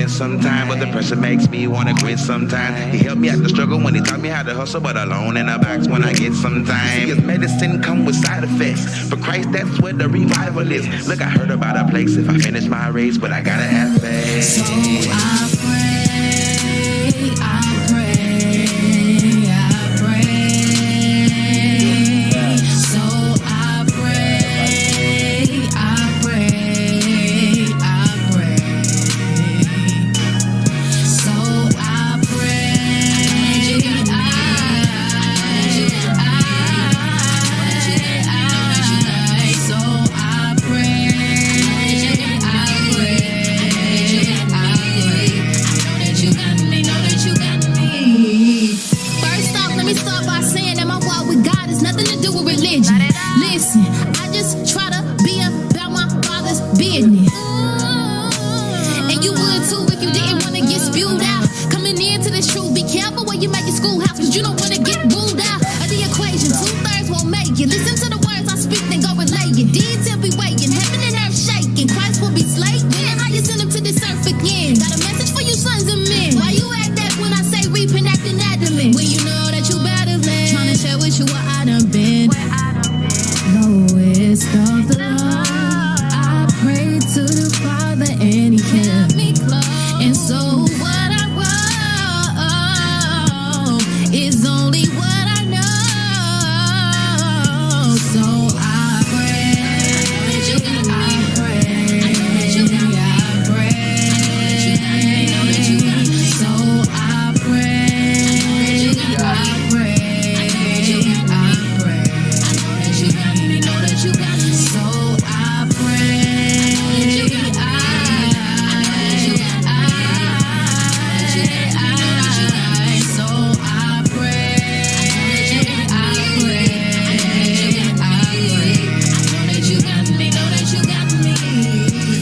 win sometime, but the pressure makes me wanna quit sometime. He helped me out the struggle when he taught me how to hustle, but alone in a box when I get sometime. His medicine come with side effects. For Christ, that's where the revival is. Look, I heard about a place if I finish my race, but I gotta have faith. So I pray, I pray, I pray. So I pray, I pray, I pray. So I pray, so I pray, I pray. First off, let me start by saying that my walk with God has nothing to do with religion. Listen, I just try to be about my Father's business. And you would too if you didn't want to get spewed out. Coming into this truth, be careful where you make your schoolhouse, cause you don't want to get ruled out of the equation. 2/3 won't make it. Listen to the words I speak, then go relay it. Detail be waiting, heaven and earth shaking. Christ will be slating. How you send him to this earth again? Got a message for you sons of men. Why you act that when I say reaping, acting adamant? When you know that you battling, trying to share with you what I done been. Lowest of the low, I prayed to the Father and he kept me close. And so what I wrote is only what I know. So I pray, I pray, I pray. So I pray, I pray, I pray. So I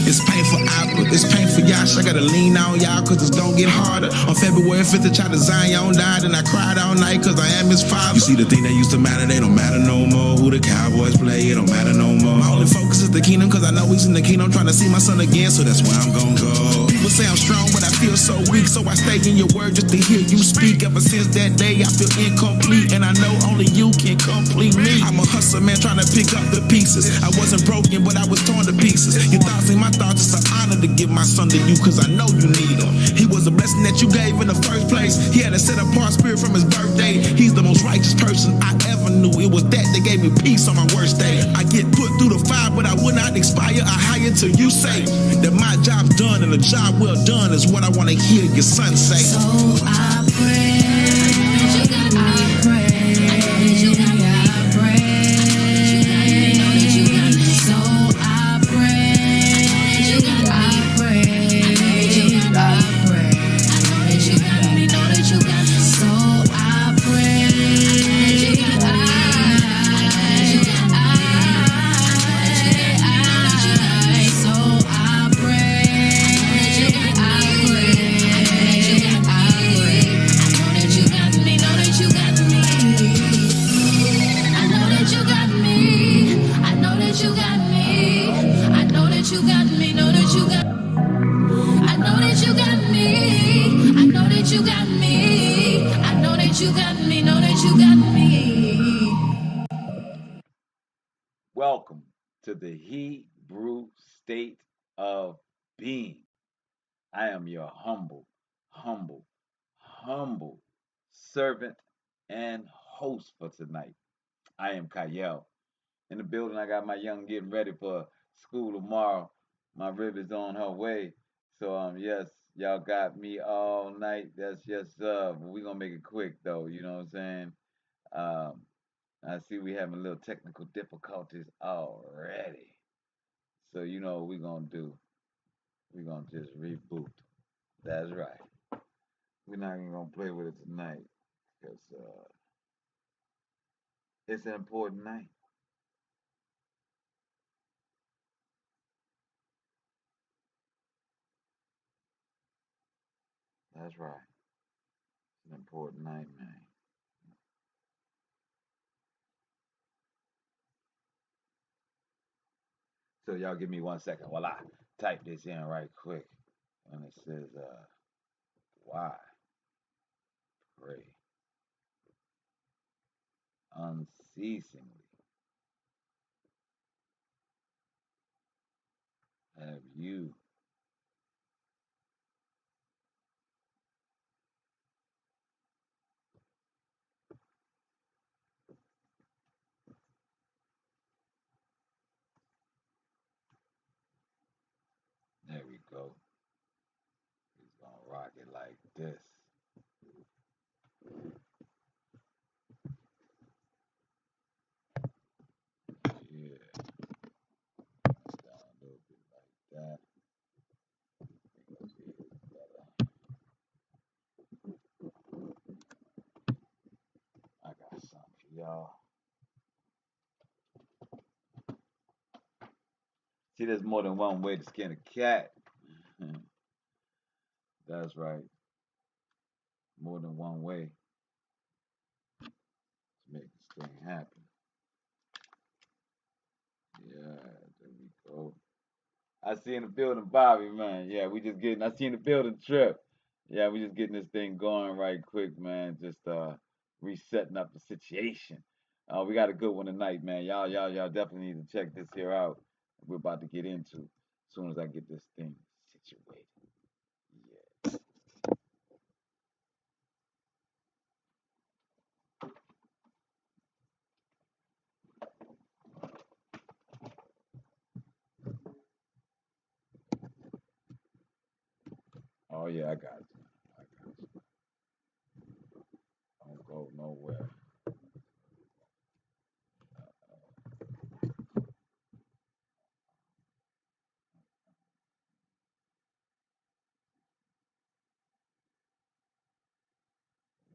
It's painful outlook, it's painful y'all. I gotta lean on y'all cause it's gonna get harder. On February 5th, the child of Zion died, and I cried all night cause I am his father. You see, the thing that used to matter, they don't matter no more. Who the Cowboys play, it don't matter no more. My only focus is the kingdom cause I know he's in the kingdom, trying to see my son again, so that's where I'm gonna go. People say I'm strong, but I feel so weak, so I stay in your word just to hear you speak. Ever since that day, I feel incomplete, and I know only you can complete me. I'm a hustler, man, trying to pick up the pieces. I wasn't broken, but I was torn to pieces. Your thoughts ain't my thoughts, it's an honor to give my son to you, cause I know you need him. He was a blessing that you gave in the first place. He had a set apart spirit from his birthday. He's the most righteous person I ever knew. It was that gave me peace on my worst day. I get put through the fire, but I will not expire. I hire till you say that my job's done, and the job well done is what I want to hear your son say. So I pray, I pray, I pray. So I pray, I pray, I pray. So I pray, Welcome to the Hebrew state of being. I am your humble servant and host for tonight. I am Kayel. In the building, I got my young getting ready for school tomorrow. My rib is on her way. So yes, y'all got me all night. That's just we're gonna make it quick though, you know what I'm saying? Um I see we having a little technical difficulties already. So you know what we're gonna do. We're gonna just reboot. That's right. We're not even gonna play with it tonight because it's an important night. That's right. It's an important night, man. So y'all give me 1 second while I type this in right quick. And it says, why pray unceasingly? Have you There we go. He's gonna rock it like this. Yeah, it's down a little bit like that. I got something for y'all. See, there's more than one way to skin a cat. That's right. More than one way to make this thing happen. Yeah, there we go. I see in the building, Bobby, man. Yeah, I see in the building, Trip. Yeah, we just getting this thing going right quick, man. Just resetting up the situation. We got a good one tonight, man. Y'all definitely need to check this here out. We're about to get into as soon as I get this thing situated. Yeah. Oh yeah, I got you. I got you. Don't go nowhere.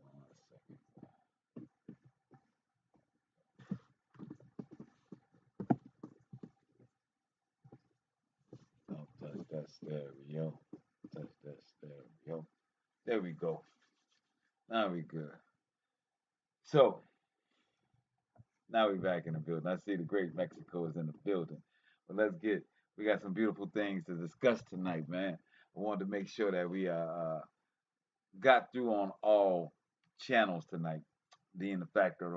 One second. Don't touch that stereo. Touch that stereo. There we go. Now we good. So now we back in the building. I see the Great Mexico is in the building. But we got some beautiful things to discuss tonight, man. I wanted to make sure that we got through on all channels tonight, being the fact that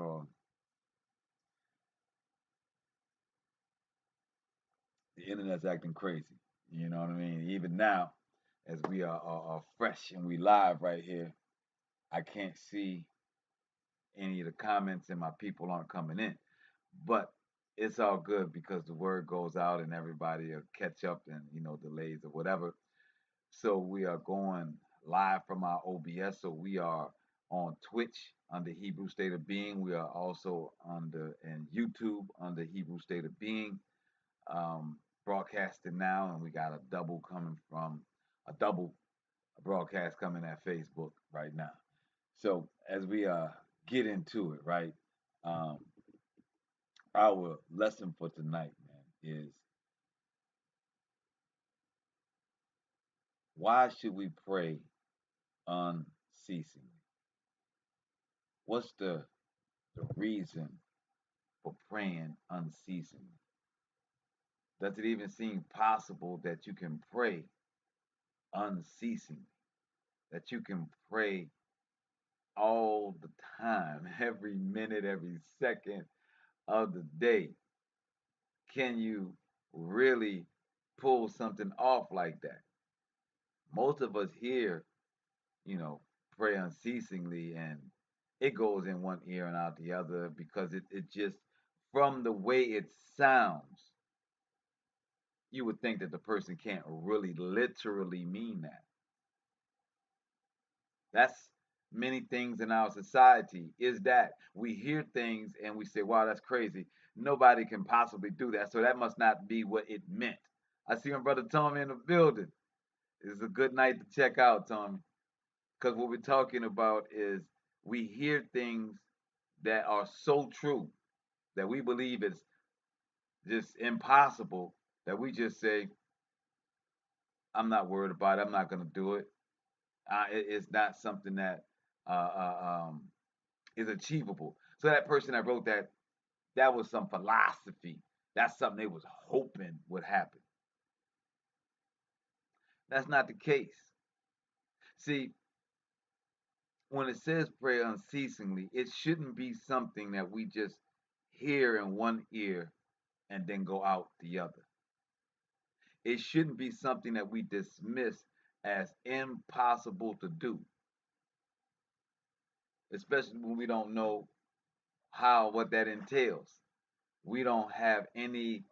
the internet's acting crazy. You know what I mean? Even now, as we are fresh and we live right here, I can't see any of the comments and my people aren't coming in. But it's all good because the word goes out and everybody will catch up and delays or whatever. So we are going live from our OBS. So we are on Twitch under Hebrew State of Being. We are also under and YouTube under Hebrew State of Being. Broadcasting now, and we got a double broadcast coming at Facebook right now. So as we get into it, right? Um, our lesson for tonight, man, is why should we pray unceasingly? What's the reason for praying unceasingly? Does it even seem possible that you can pray unceasingly? That you can pray all the time, every minute, every second of the day? Can you really pull something off like that? Most of us here, you know, pray unceasingly and it goes in one ear and out the other because it just, from the way it sounds, you would think that the person can't really literally mean that. That's many things in our society is that we hear things and we say, wow, that's crazy. Nobody can possibly do that. So that must not be what it meant. I see my brother Tommy in the building. It's a good night to check out, Tommy. Because what we're talking about is we hear things that are so true that we believe it's just impossible that we just say, I'm not worried about it. I'm not going to do it. It's not something that uh, is achievable. So that person that wrote that, that was some philosophy. That's something they was hoping would happen. That's not the case. See, when it says pray unceasingly, it shouldn't be something that we just hear in one ear and then go out the other. It shouldn't be something that we dismiss as impossible to do, especially when we don't know what that entails. We don't have any,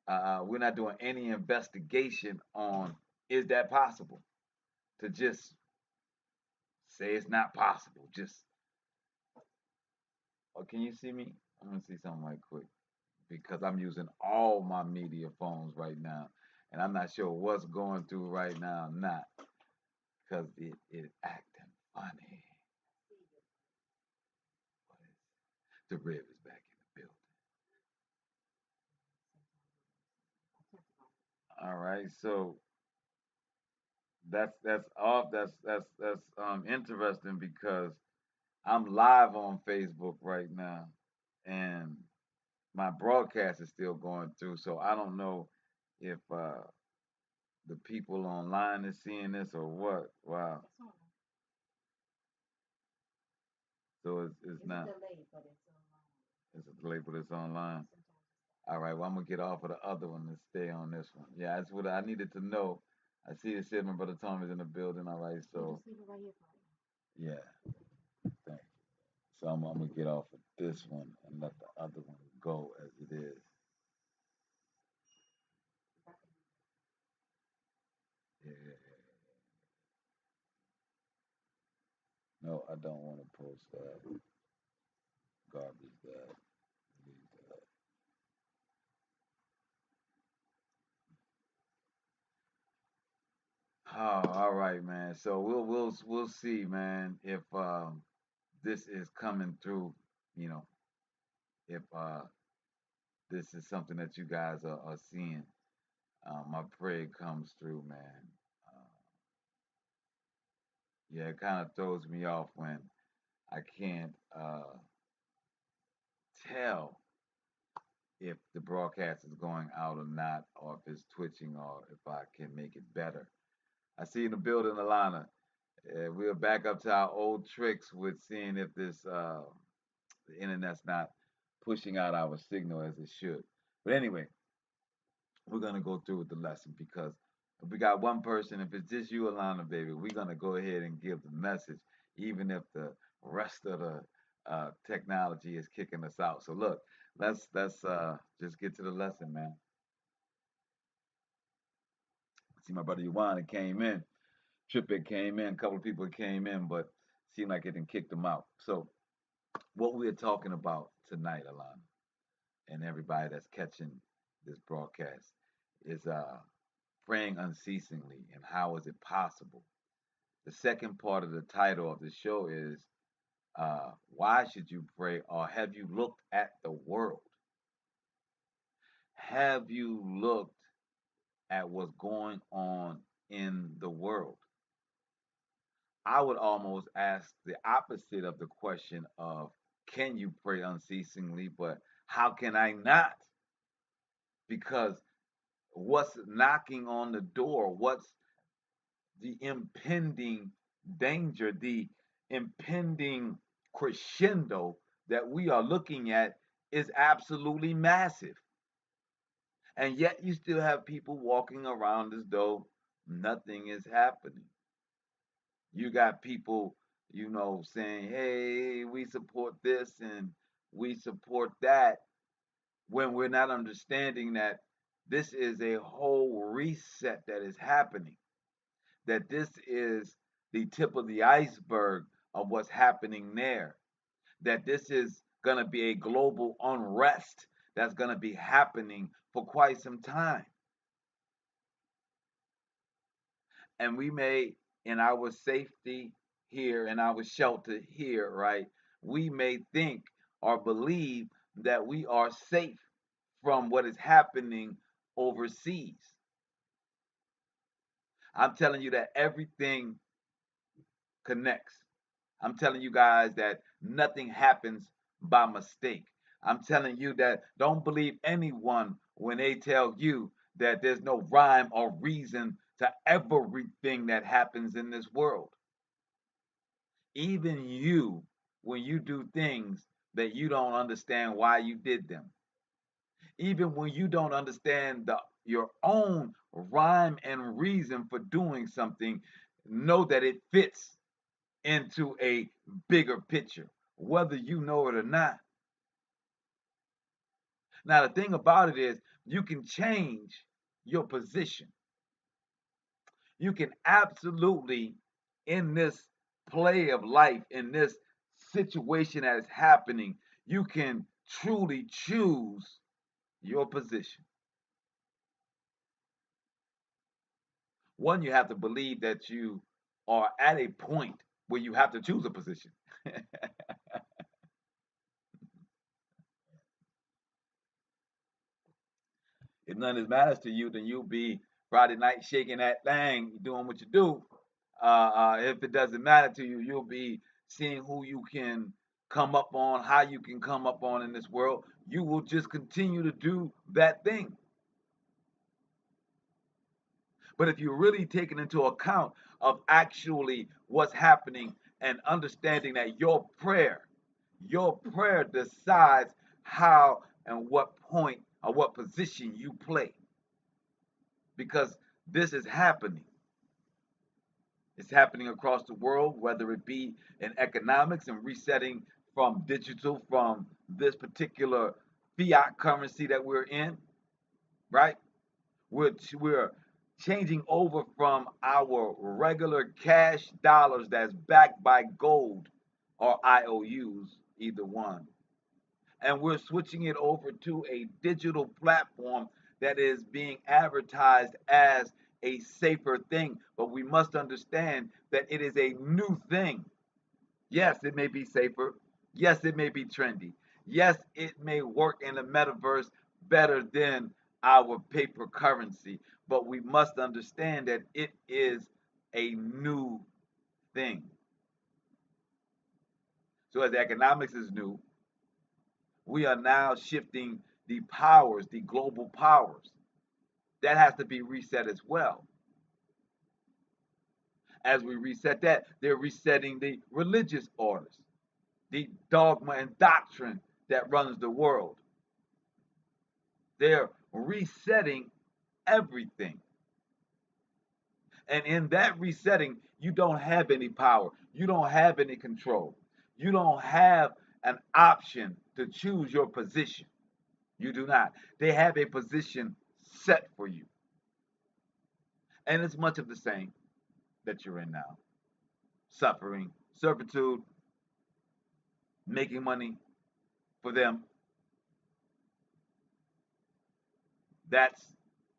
we're not doing any investigation on is that possible to just say it's not possible. Just, oh, can you see me? I'm gonna see something right quick because I'm using all my media phones right now, and I'm not sure what's going through right now. Not because it acting funny. The rib is back in the building. All right, so that's off. That's interesting because I'm live on Facebook right now, and my broadcast is still going through. So I don't know if the people online is seeing this or what. Wow. So it's not. It's a delay, but it's online. All right. Well, I'm gonna get off of the other one and stay on this one. Yeah, that's what I needed to know. I see it said my brother Tom is in the building. All right. So yeah. Thank you. So I'm gonna get off of this one and let the other one go as it is. Yeah. No, I don't want to post that. Garbage that. Leave that. Oh, all right, man. So we'll see, man, if this is coming through. You know, if this is something that you guys are seeing. My prayer comes through, man. Uh, yeah, it kind of throws me off when I can't tell if the broadcast is going out or not, or if it's twitching, or if I can make it better. I see in the building, Alana. We're back up to our old tricks with seeing if the internet's not pushing out our signal as it should. But anyway, we're gonna go through with the lesson because if we got one person, if it's just you, Alana, baby, we're gonna go ahead and give the message, even if the rest of the technology is kicking us out. So look, let's just get to the lesson, man. See, my brother Yuan came in, Trippett came in, a couple of people came in, but seemed like it didn't kick them out. So what we're talking about tonight, Alana, and everybody that's catching this broadcast is praying unceasingly and how is it possible. The second part of the title of the show is why should you pray, or have you looked at the world? Have you looked at what's going on in the world? I would almost ask the opposite of the question of can you pray unceasingly, but how can I not? Because what's knocking on the door? What's the impending danger, the impending crescendo that we are looking at is absolutely massive. And yet you still have people walking around as though nothing is happening. You got people, saying, hey, we support this and we support that, when we're not understanding that this is a whole reset that is happening, that this is the tip of the iceberg of what's happening there, that this is going to be a global unrest that's going to be happening for quite some time. And we may, in our safety here, in our shelter here, right, we may think or believe that we are safe from what is happening overseas. I'm telling you that everything connects. I'm telling you guys that nothing happens by mistake. I'm telling you that don't believe anyone when they tell you that there's no rhyme or reason to everything that happens in this world. Even you, when you do things that you don't understand why you did them, even when you don't understand your own rhyme and reason for doing something, know that it fits into a bigger picture, whether you know it or not. Now, the thing about it is, you can change your position. You can absolutely, in this play of life, in this situation that is happening, you can truly choose your position. One, you have to believe that you are at a point where you have to choose a position. If none of this matters to you, then you'll be Friday night shaking that thing, doing what you do. If it doesn't matter to you, you'll be seeing who you can come up on, how you can come up on in this world. You will just continue to do that thing. But if you're really taking into account of actually what's happening and understanding that your prayer decides how and what point or what position you play. Because this is happening. It's happening across the world, whether it be in economics and resetting from digital, from this particular fiat currency that we're in, right? We're changing over from our regular cash dollars that's backed by gold or IOUs, either one. And we're switching it over to a digital platform that is being advertised as a safer thing. But we must understand that it is a new thing. Yes, it may be safer. Yes, it may be trendy. Yes, it may work in the metaverse better than our paper currency. But we must understand that it is a new thing. So, as economics is new, we are now shifting the powers, the global powers. That has to be reset as well. As we reset that, they're resetting the religious orders, the dogma and doctrine that runs the world. They're resetting everything. And in that resetting, you don't have any power. You don't have any control. You don't have an option to choose your position. You do not. They have a position set for you. And it's much of the same that you're in now. Suffering, servitude, making money for them. That's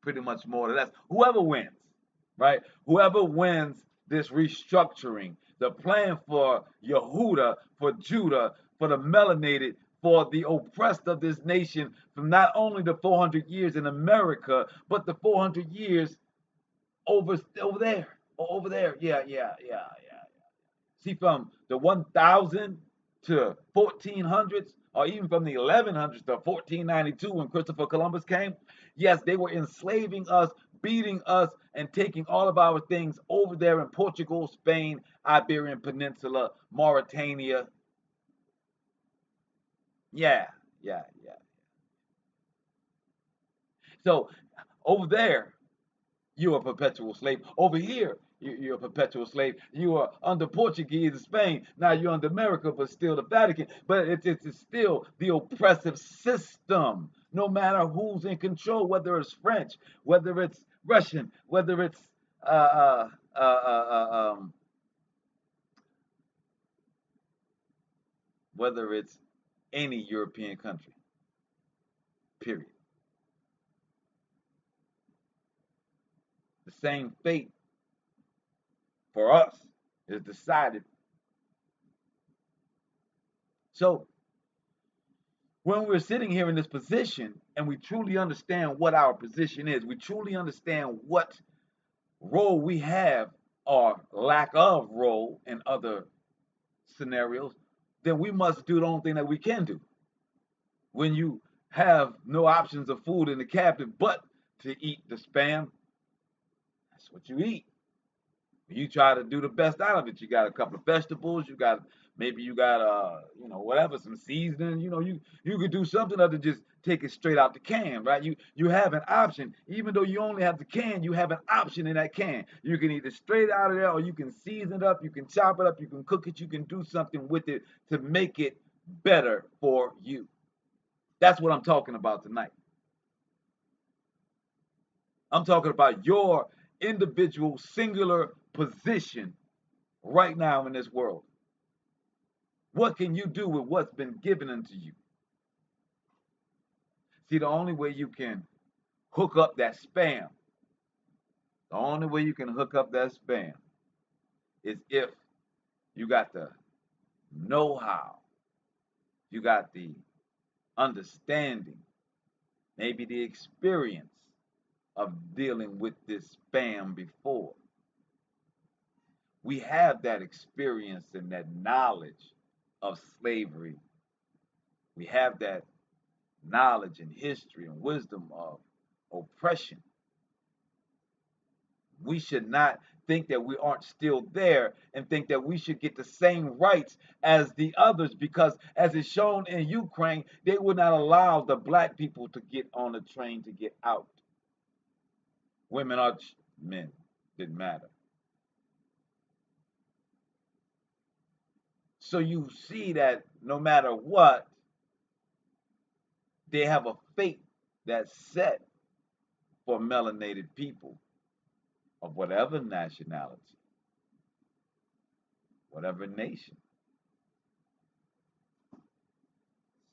pretty much more or less whoever wins, right? Whoever wins this restructuring, the plan for Yehuda, for Judah, for the melanated, for the oppressed of this nation from not only the 400 years in America, but the 400 years over there, over there. Yeah. See, from the 1000 to 1400s, or even from the 1100s to 1492 when Christopher Columbus came, yes, they were enslaving us, beating us, and taking all of our things over there in Portugal, Spain, Iberian Peninsula, Mauritania. Yeah. So over there, you're a perpetual slave. Over here, you're a perpetual slave. You are under Portuguese in Spain. Now you're under America, but still the Vatican. But it's still the oppressive system, no matter who's in control, whether it's French, whether it's Russian, whether it's uh, uh, uh, uh, um, whether it's any European country, period. The same fate for us is decided. So when we're sitting here in this position and we truly understand what our position is, we truly understand what role we have or lack of role in other scenarios, then we must do the only thing that we can do. When you have no options of food in the cabinet but to eat the spam, That's what you eat. You try to do the best out of it. You got a couple of vegetables. Maybe you got whatever, some seasoning. You could do something other than just take it straight out the can, right? You have an option, even though you only have the can. You have an option in that can. You can either straight out of there, or you can season it up. You can chop it up. You can cook it. You can do something with it to make it better for you. That's what I'm talking about tonight. I'm talking about your individual singular position right now in this world. What can you do with what's been given unto you? See, the only way you can hook up that spam, the only way you can hook up that spam is if you got the know-how, you got the understanding, maybe the experience of dealing with this spam before. We have that experience and that knowledge of slavery. We have that knowledge and history and wisdom of oppression. We should not think that we aren't still there and think that we should get the same rights as the others, because as is shown in Ukraine, they would not allow the black people to get on the train to get out. Women or men, didn't matter. So you see that no matter what, they have a fate that's set for melanated people of whatever nationality, whatever nation.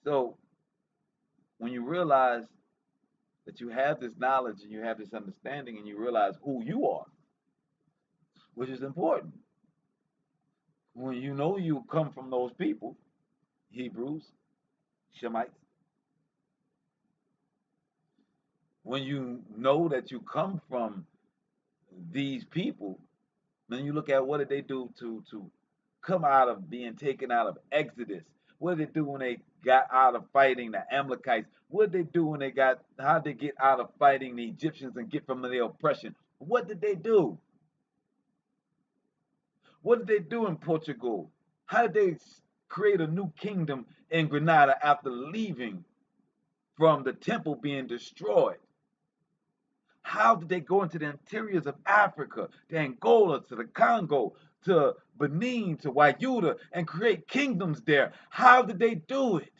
So when you realize that you have this knowledge and you have this understanding and you realize who you are, which is important. When you know you come from those people, Hebrews, Shemites, when you know that you come from these people, then you look at what did they do to come out of being taken out of Exodus. What did they do when they got out of fighting the Amalekites? What did they do when how did they get out of fighting the Egyptians and get from their oppression? What did they do? What did they do in Portugal? How did they create a new kingdom in Granada after leaving from the temple being destroyed? How did they go into the interiors of Africa, to Angola, to the Congo, to Benin, to Wayuda, and create kingdoms there? How did they do it?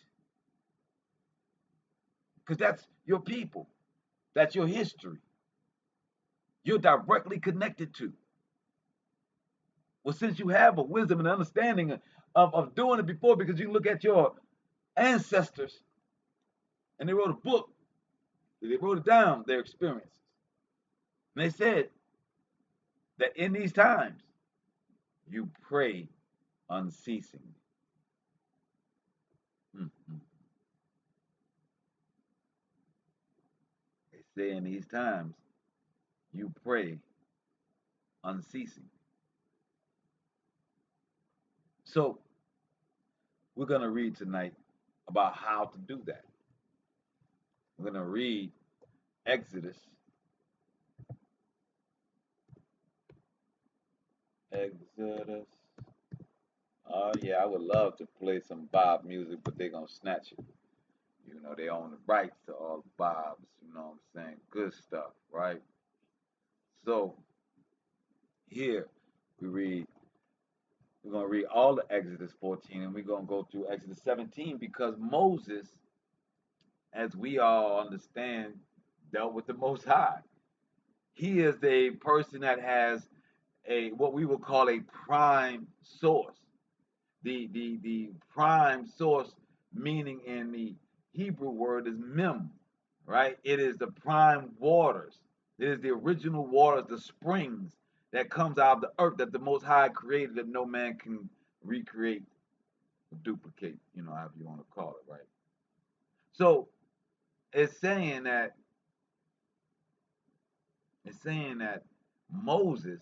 Because that's your people. That's your history. You're directly connected to. Well, since you have a wisdom and understanding of doing it before, because you can look at your ancestors and they wrote a book, they wrote it down, their experiences. And they said that in these times, you pray unceasingly. Mm-hmm. They say in these times, you pray unceasingly. So, we're going to read tonight about how to do that. We're going to read Exodus. Exodus. Oh, yeah, I would love to play some Bob music, but they're going to snatch it. You know, they own the rights to all the Bobs, you know what I'm saying? Good stuff, right? So, here we're going to read all of Exodus 14, and we're going to go through Exodus 17, because Moses, as we all understand, dealt with the Most High. He is a person that has what we would call a prime source. The prime source, meaning in the Hebrew word, is mem, right? It is the prime waters. It is the original waters, the springs that comes out of the earth that the Most High created, that no man can recreate or duplicate, however you want to call it, right? So it's saying that Moses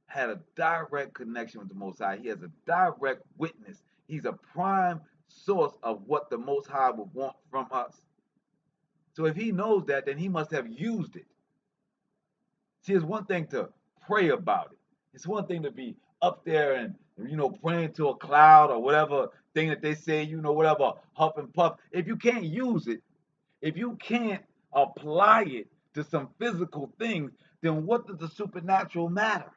had a direct connection with the Most High. He has a direct witness. He's a prime source of what the Most High would want from us. So if he knows that, then he must have used it. See, it's one thing to pray about it. It's one thing to be up there and praying to a cloud or whatever thing that they say, whatever huff and puff. If you can't use it, if you can't apply it to some physical things, then what does the supernatural matter?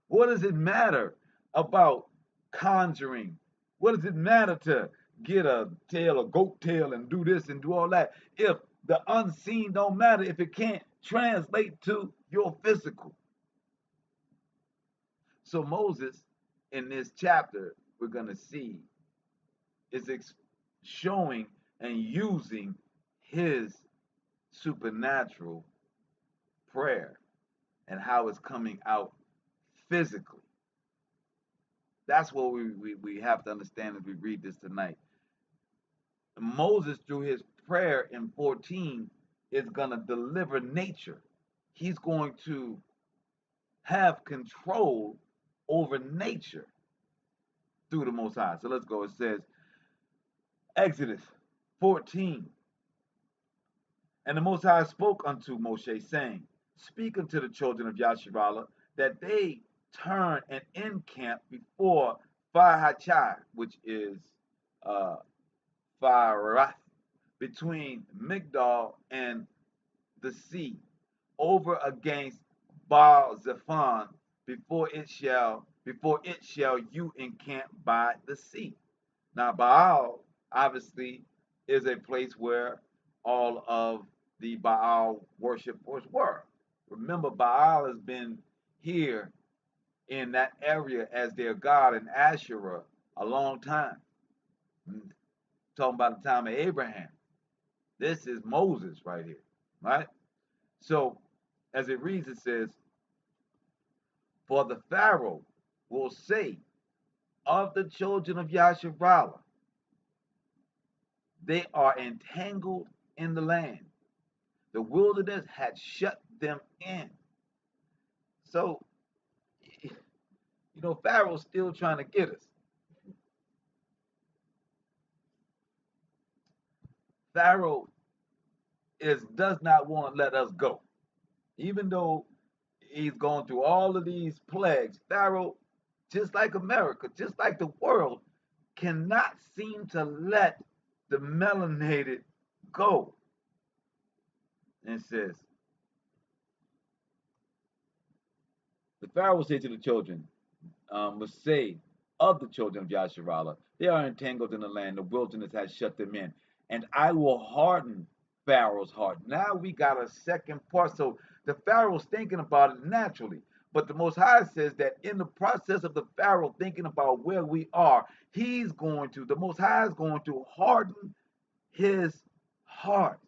What does it matter about conjuring? What does it matter to get a tail, a goat tail, and do this and do all that if the unseen don't matter, if it can't translate to your physical? So Moses, in this chapter, we're going to see, is showing and using his supernatural prayer and how it's coming out physically. That's what we have to understand as we read this tonight. Moses, through his prayer in 14, is going to deliver nature. He's going to have control over nature through the Most High. So let's go. It says, Exodus 14. And the Most High spoke unto Moshe, saying, Speak unto the children of Yasharallah, that they turn and encamp before Phahachai, which is Pharath, between Migdal and the sea, over against Baal Zephon, before it shall you encamp by the sea. Now Baal obviously is a place where all of the Baal worshipers were. Remember, Baal has been here in that area as their god in Asherah a long time. Talking about the time of Abraham. This is Moses right here, right? So, as it reads, it says, For the Pharaoh will say of the children of Yasharallah, they are entangled in the land. The wilderness had shut them in. So, Pharaoh's still trying to get us. Pharaoh does not want to let us go. Even though he's gone through all of these plagues, Pharaoh, just like America, just like the world, cannot seem to let the melanated go. And it says, the Pharaoh will say to the children, must say of the children of Yasharallah, they are entangled in the land, the wilderness has shut them in, and I will harden Pharaoh's heart. Now we got a second part. So the Pharaoh's thinking about it naturally, but the Most High says that in the process of the Pharaoh thinking about where we are, the Most High is going to harden his heart,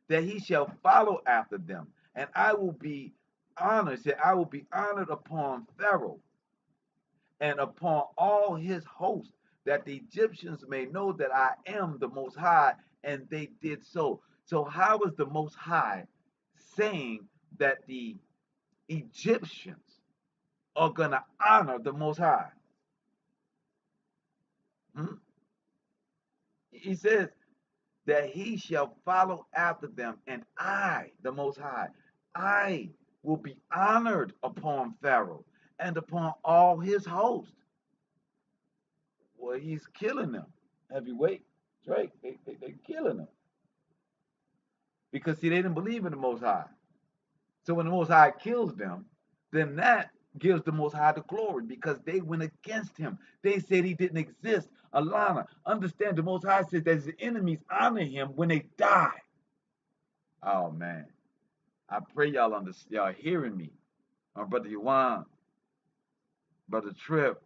that he shall follow after them, and I will be honored. Said, I will be honored upon Pharaoh and upon all his host, that the Egyptians may know that I am the Most High, and they did so. So how is the Most High saying that the Egyptians are going to honor the Most High? He says that he shall follow after them, and I, the Most High, I will be honored upon Pharaoh and upon all his host. Well, he's killing them. Heavyweight, Drake, they're killing them. Because, see, they didn't believe in the Most High. So when the Most High kills them, then that gives the Most High the glory, because they went against him. They said he didn't exist. Alana, understand, the Most High says that his enemies honor him when they die. Oh, man. I pray y'all understand. Y'all hearing me. My brother Yuan, brother Trip.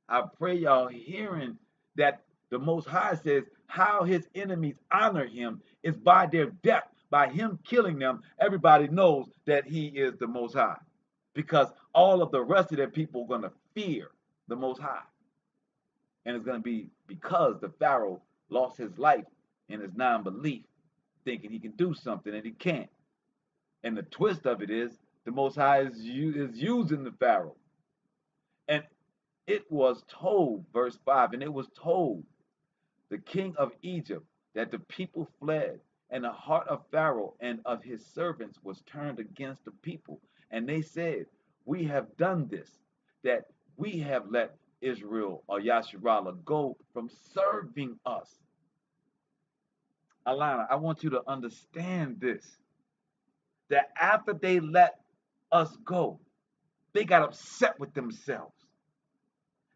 I pray y'all hearing that the Most High says how his enemies honor him is by their death. By him killing them, everybody knows that he is the Most High, because all of the rest of their people are going to fear the Most High. And it's going to be because the Pharaoh lost his life in his non-belief, thinking he can do something and he can't. And the twist of it is the Most High is using the Pharaoh. And it was told, verse 5, and it was told the king of Egypt that the people fled, And the heart of Pharaoh and of his servants was turned against the people. And they said, we have done this, that we have let Israel or Yasharallah go from serving us. Alana, I want you to understand this, that after they let us go, they got upset with themselves.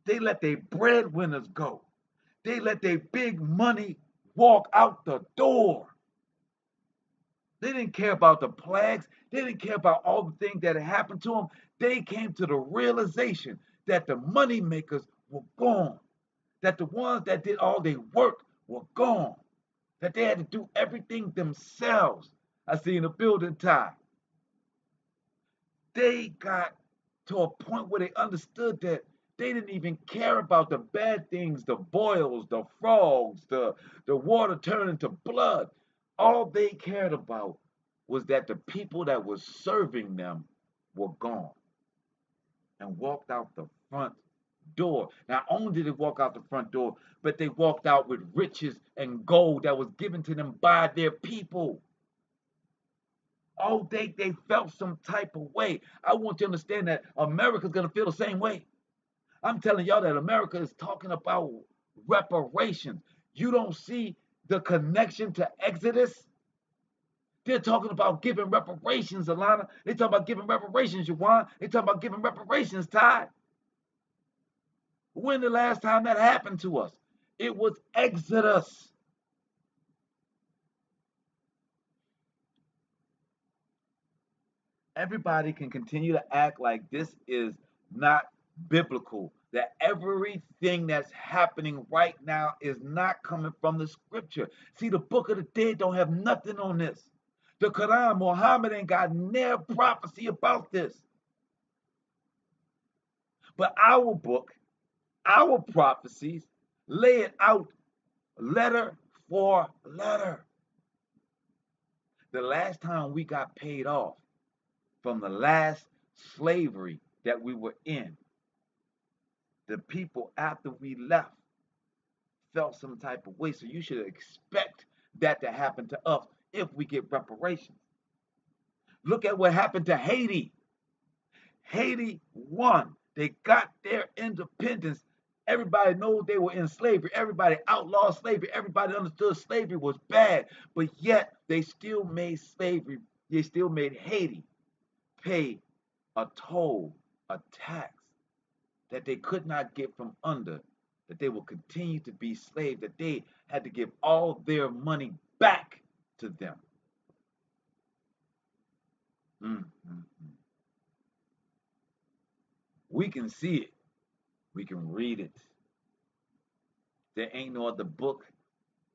They let their breadwinners go. They let their big money walk out the door. They didn't care about the plagues. They didn't care about all the things that had happened to them. They came to the realization that the money makers were gone, that the ones that did all their work were gone, that they had to do everything themselves. I see in the building, Ty. They got to a point where they understood that they didn't even care about the bad things, the boils, the frogs, the water turning to blood. All they cared about was that the people that were serving them were gone and walked out the front door. Not only did they walk out the front door, but they walked out with riches and gold that was given to them by their people. Oh, they felt some type of way. I want you to understand that America's going to feel the same way. I'm telling y'all that America is talking about reparations. You don't see the connection to Exodus? They're talking about giving reparations, Alana. They're talking about giving reparations, Juwan. They're talking about giving reparations, Ty. When the last time that happened to us? It was Exodus. Everybody can continue to act like this is not biblical, that everything that's happening right now is not coming from the scripture. See, the book of the dead don't have nothing on this. The Quran, Muhammad ain't got near prophecy about this. But our book, our prophecies, lay it out letter for letter. The last time we got paid off from the last slavery that we were in, the people after we left felt some type of way. So you should expect that to happen to us if we get reparations. Look at what happened to Haiti. Haiti won. They got their independence. Everybody knows they were in slavery. Everybody outlawed slavery. Everybody understood slavery was bad. But yet they still made slavery. They still made Haiti pay a toll, a tax that they could not get from under, that they will continue to be slaves, that they had to give all their money back to them. Mm-hmm. We can see it. We can read it. There ain't no other book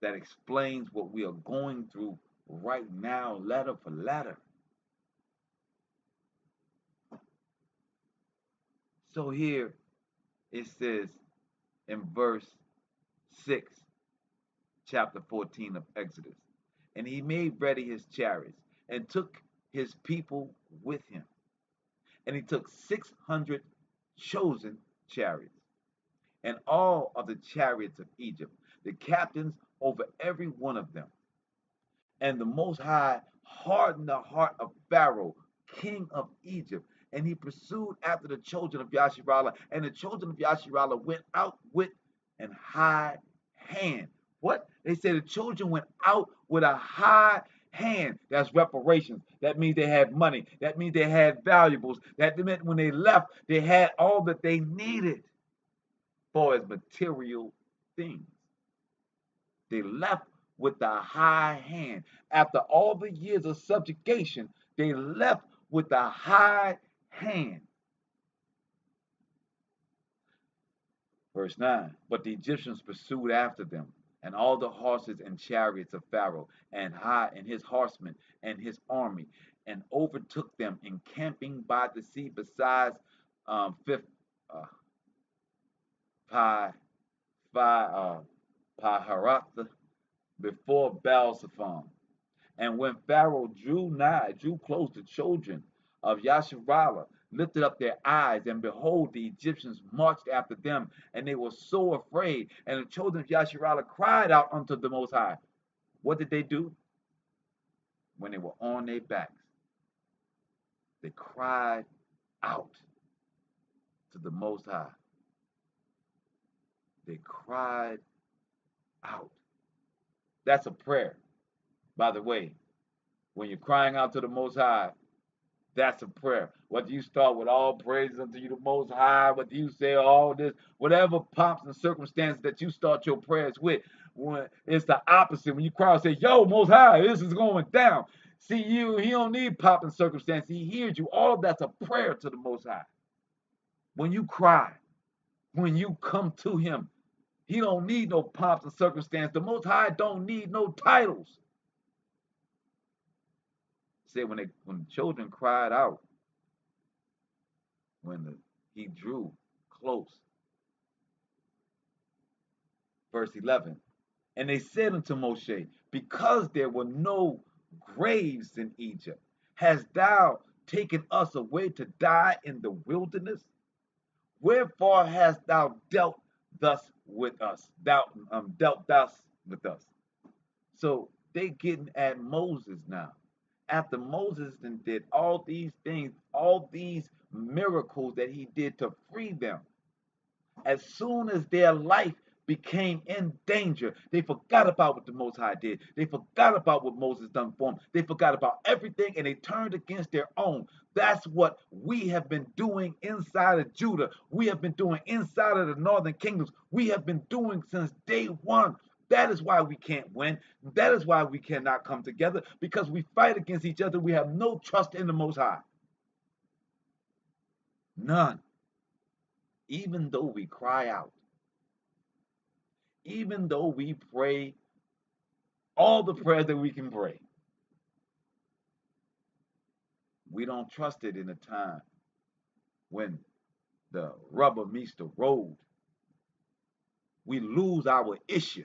that explains what we are going through right now, letter for letter. So here it says in verse 6, chapter 14 of Exodus, and he made ready his chariots and took his people with him. And he took 600 chosen chariots and all of the chariots of Egypt, the captains over every one of them. And the Most High hardened the heart of Pharaoh, king of Egypt, and he pursued after the children of Yasharallah, and the children of Yasharallah went out with an high hand. What? They said the children went out with a high hand. That's reparations. That means they had money. That means they had valuables. That meant when they left, they had all that they needed for as material things. They left with a high hand. After all the years of subjugation, they left with a high hand. Verse 9, but the Egyptians pursued after them, and all the horses and chariots of Pharaoh, and his horsemen and his army, and overtook them encamping by the sea besides fifth Paharath before Baal-Zephon. And when Pharaoh drew close, the children of Yasharallah lifted up their eyes, and behold, the Egyptians marched after them, and they were so afraid. And the children of Yasharallah cried out unto the Most High. What did they do? when they were on their backs, they cried out to the Most High. They cried out. That's a prayer, by the way. When you're crying out to the Most High, that's a prayer. Whether you start with all praises unto you the Most High, whether you say all this, whatever pomps and circumstances that you start your prayers with, when it's the opposite. When you cry and say, yo, Most High, this is going down. See, he don't need pomp and circumstance. He hears you. All of that's a prayer to the Most High. When you cry, when you come to him, he don't need no pomps and circumstance. The Most High don't need no titles. Say when the children cried out, he drew close. Verse 11. And they said unto Moshe, because there were no graves in Egypt, hast thou taken us away to die in the wilderness? Wherefore hast thou dealt thus with us? Dealt thus with us. So they getting at Moses now. After Moses then did all these things, all these miracles that he did to free them, as soon as their life became in danger, they forgot about what the Most High did. They forgot about what Moses done for them. They forgot about everything and they turned against their own. That's what we have been doing inside of Judah. We have been doing inside of the northern kingdoms. We have been doing since day one. That is why we can't win. That is why we cannot come together, because we fight against each other. We have no trust in the Most High. None. Even though we cry out, even though we pray all the prayers that we can pray, we don't trust it in a time when the rubber meets the road. We lose our issue.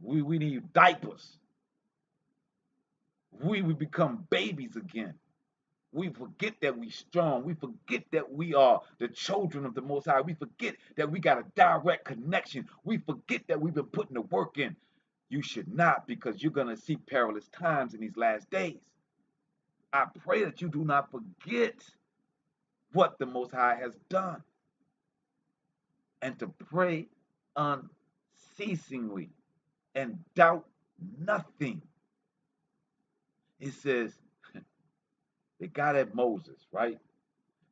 We need diapers. We become babies again. We forget that we strong. We forget that we are the children of the Most High. We forget that we got a direct connection. We forget that we've been putting the work in. You should not, because you're going to see perilous times in these last days. I pray that you do not forget what the Most High has done, and to pray unceasingly and doubt nothing. It says they got at Moses, right?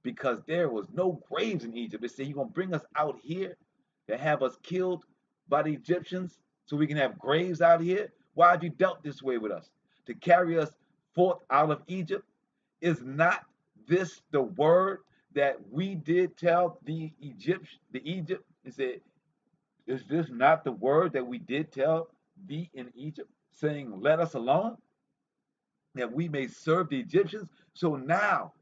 Because there was no graves in Egypt. They said, you're going to bring us out here to have us killed by the Egyptians so we can have graves out here? Why have you dealt this way with us? To carry us forth out of Egypt? Is not this the word that we did tell the Egypt? It said, is this not the word that we did tell thee in Egypt, saying, let us alone, that we may serve the Egyptians? So now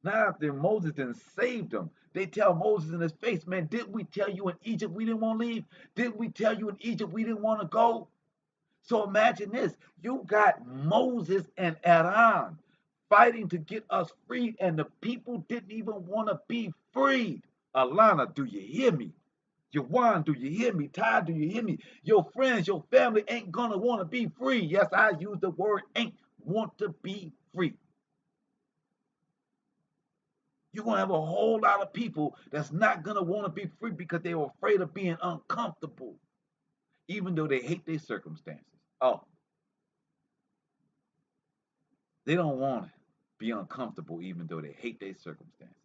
after Moses then saved them, they tell Moses in his face, man, didn't we tell you in Egypt we didn't want to leave? Didn't we tell you in Egypt we didn't want to go? So imagine this. You got Moses and Aaron fighting to get us freed, and the people didn't even want to be freed. Alana, do you hear me? Yawan, do you hear me? Ty, do you hear me? Your friends, your family ain't gonna want to be free. Yes, I use the word ain't, want to be free. You're going to have a whole lot of people that's not going to want to be free because they're afraid of being uncomfortable, even though they hate their circumstances. Oh, they don't want to be uncomfortable, even though they hate their circumstances.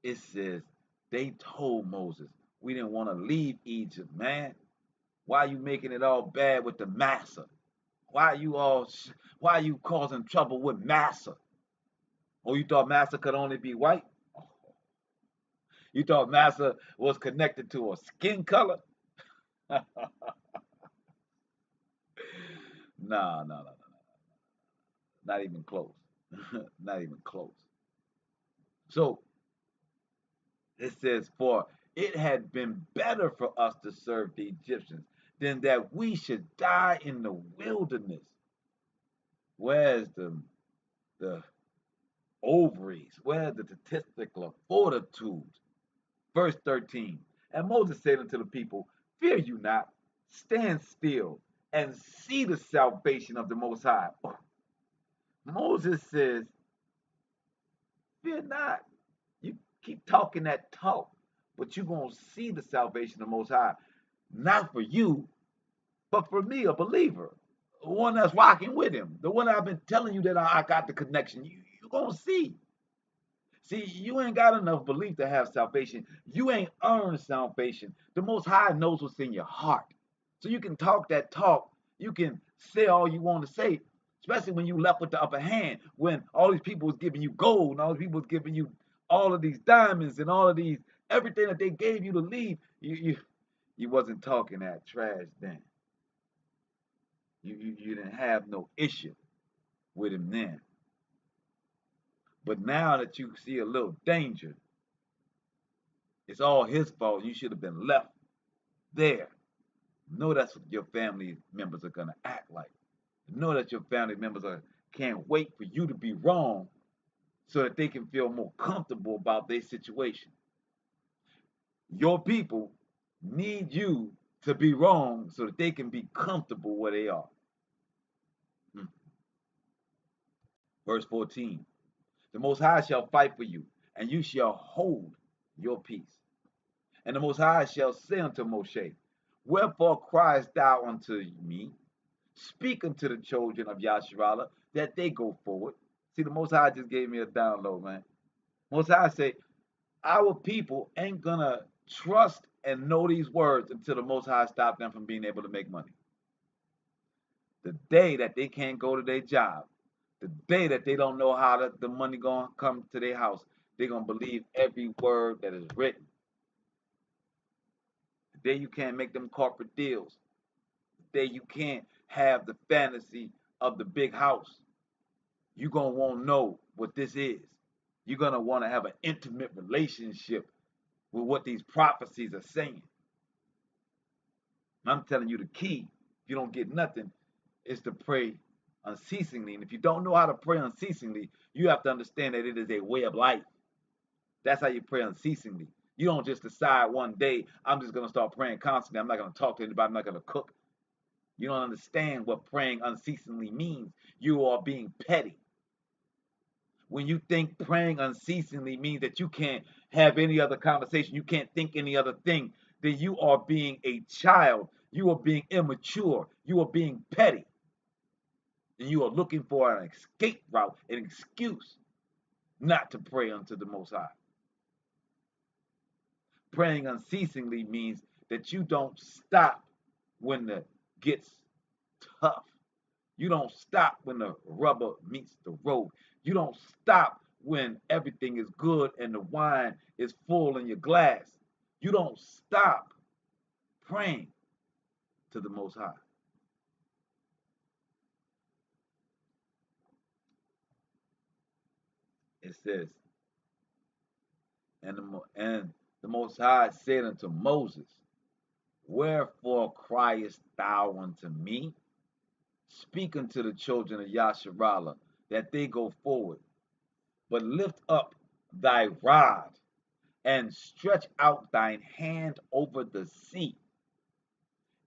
It says they told Moses, we didn't want to leave Egypt, man. Why are you making it all bad with the massa? Why are you causing trouble with massa? Oh, you thought massa could only be white? You thought massa was connected to a skin color? No. Not even close. Not even close. So it says, for it had been better for us to serve the Egyptians than that we should die in the wilderness. Where's the ovaries? Where's the testicular fortitude Verse 13. And Moses said unto the people, fear you not, stand still and see the salvation of the Most High. Moses says, fear not. You keep talking that talk, but you're going to see the salvation of the Most High. Not for you, but for me, a believer. The one that's rocking with him. The one I've been telling you that I got the connection. You're going to see. See, you ain't got enough belief to have salvation. You ain't earned salvation. The Most High knows what's in your heart. So you can talk that talk. You can say all you want to say, especially when you left with the upper hand, when all these people was giving you gold and all these people was giving you all of these diamonds and all of these, everything that they gave you to leave. You wasn't talking that trash then. You didn't have no issue with him then. But now that you see a little danger, it's all his fault. You should have been left there. Know that's what your family members are gonna act like. Know that your family members can't wait for you to be wrong so that they can feel more comfortable about their situation. Your people need you to be wrong so that they can be comfortable where they are. Verse 14. The Most High shall fight for you, and you shall hold your peace. And the Most High shall say unto Moshe, wherefore criest thou unto me? Speak unto the children of Yasharallah that they go forward. See, the Most High just gave me a download, man. Most High say, our people ain't gonna trust and know these words until the Most High stop them from being able to make money. The day that they can't go to their job, the day that they don't know how the money gonna come to their house, they're gonna believe every word that is written. The day you can't make them corporate deals, the day you can't have the fantasy of the big house, you're gonna want to know what this is. You're gonna want to have an intimate relationship with what these prophecies are saying. And I'm telling you the key, if you don't get nothing, is to pray unceasingly. And if you don't know how to pray unceasingly, you have to understand that it is a way of life. That's how you pray unceasingly. You don't just decide one day, I'm just going to start praying constantly. I'm not going to talk to anybody. I'm not going to cook. You don't understand what praying unceasingly means. You are being petty. When you think praying unceasingly means that you can't have any other conversation, you can't think any other thing, then you are being a child. You are being immature. You are being petty. And you are looking for an escape route, an excuse not to pray unto the Most High. Praying unceasingly means that you don't stop when it gets tough. You don't stop when the rubber meets the road. You don't stop when everything is good and the wine is full in your glass. You don't stop praying to the Most High. It says, and the Most High said unto Moses, wherefore criest thou unto me? Speak unto the children of Yasharallah that they go forward, but lift up thy rod and stretch out thine hand over the sea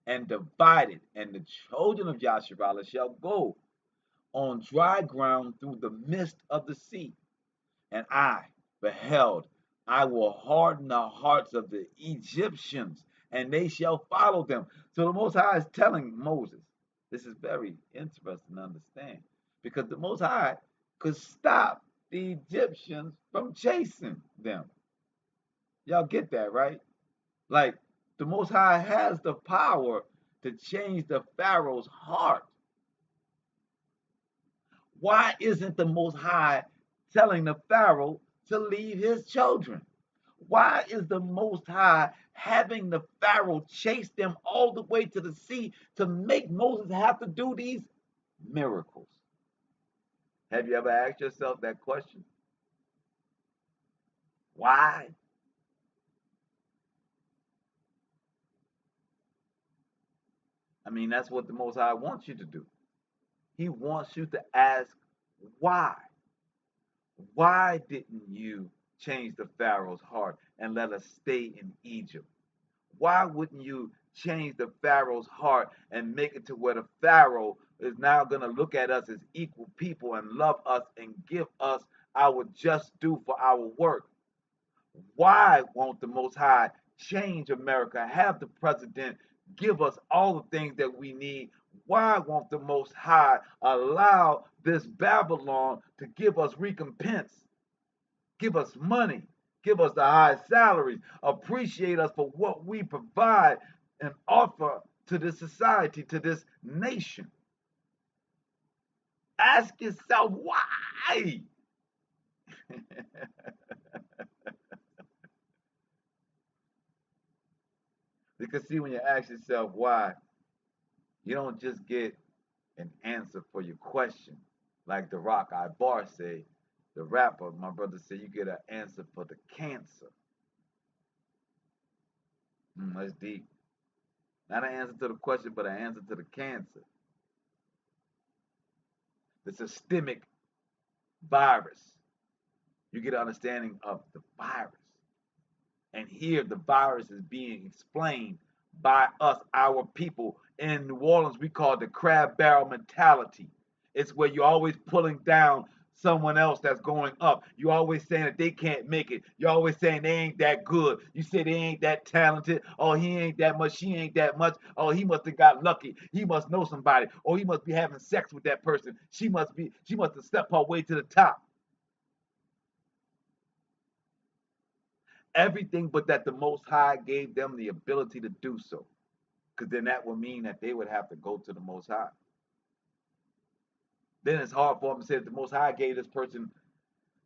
and divide it, and the children of Yasharallah shall go on dry ground through the midst of the sea. And I beheld, I will harden the hearts of the Egyptians, and they shall follow them. So the Most High is telling Moses, this is very interesting to understand, because the Most High could stop the Egyptians from chasing them. Y'all get that, right? Like, the Most High has the power to change the Pharaoh's heart. Why isn't the Most High telling the Pharaoh to leave his children? Why is the Most High having the Pharaoh chase them all the way to the sea to make Moses have to do these miracles? Have you ever asked yourself that question? Why? I mean, that's what the Most High wants you to do. He wants you to ask why. Why didn't you change the Pharaoh's heart and let us stay in Egypt? Why wouldn't you change the Pharaoh's heart and make it to where the Pharaoh is now going to look at us as equal people and love us and give us our just due for our work? Why won't the Most High change America, have the president give us all the things that we need? Why won't the Most High allow this Babylon to give us recompense, give us money, give us the high salaries, appreciate us for what we provide and offer to this society, to this nation? Ask yourself why. Because see, when you ask yourself why, you don't just get an answer for your question. Like the Rock I Bar say, the rapper, my brother said, you get an answer for the cancer. That's deep. Not an answer to the question, but an answer to the cancer. The systemic virus. You get an understanding of the virus. And here the virus is being explained by us, our people. In New Orleans, we call it the crab barrel mentality. It's where you're always pulling down someone else that's going up. You're always saying that they can't make it. You're always saying they ain't that good. You say they ain't that talented. Oh, he ain't that much. She ain't that much. Oh, he must have got lucky. He must know somebody. Or he must be having sex with that person. She must have stepped her way to the top. Everything but that the Most High gave them the ability to do so. Because then that would mean that they would have to go to the Most High. Then it's hard for them to say that the Most High gave this person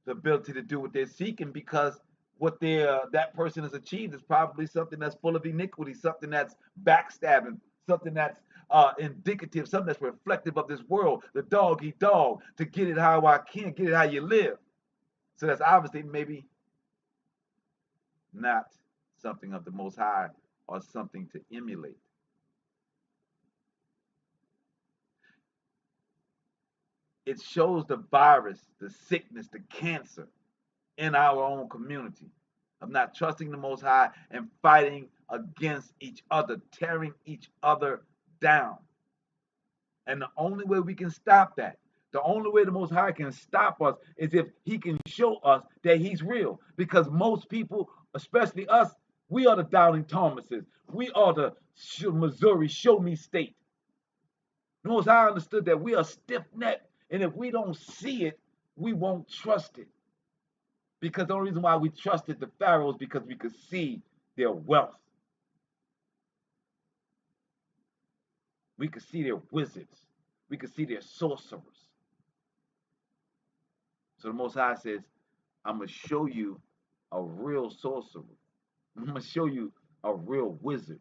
the ability to do what they're seeking, because what that person has achieved is probably something that's full of iniquity, something that's backstabbing, something that's indicative, something that's reflective of this world, the dog eat dog, to get it how I can, get it how you live. So that's obviously maybe not something of the Most High or something to emulate. It shows the virus, the sickness, the cancer in our own community of not trusting the Most High and fighting against each other, tearing each other down. And the only way we can stop that, the only way the Most High can stop us, is if He can show us that He's real. Because most people, especially us, we are the doubting Thomases. We are the Missouri show me state. The Most High understood that we are stiff-necked, and if we don't see it, we won't trust it. Because the only reason why we trusted the pharaohs because we could see their wealth. We could see their wizards. We could see their sorcerers. So the Most High says, I'm going to show you a real sorcerer. I'm going to show you a real wizard.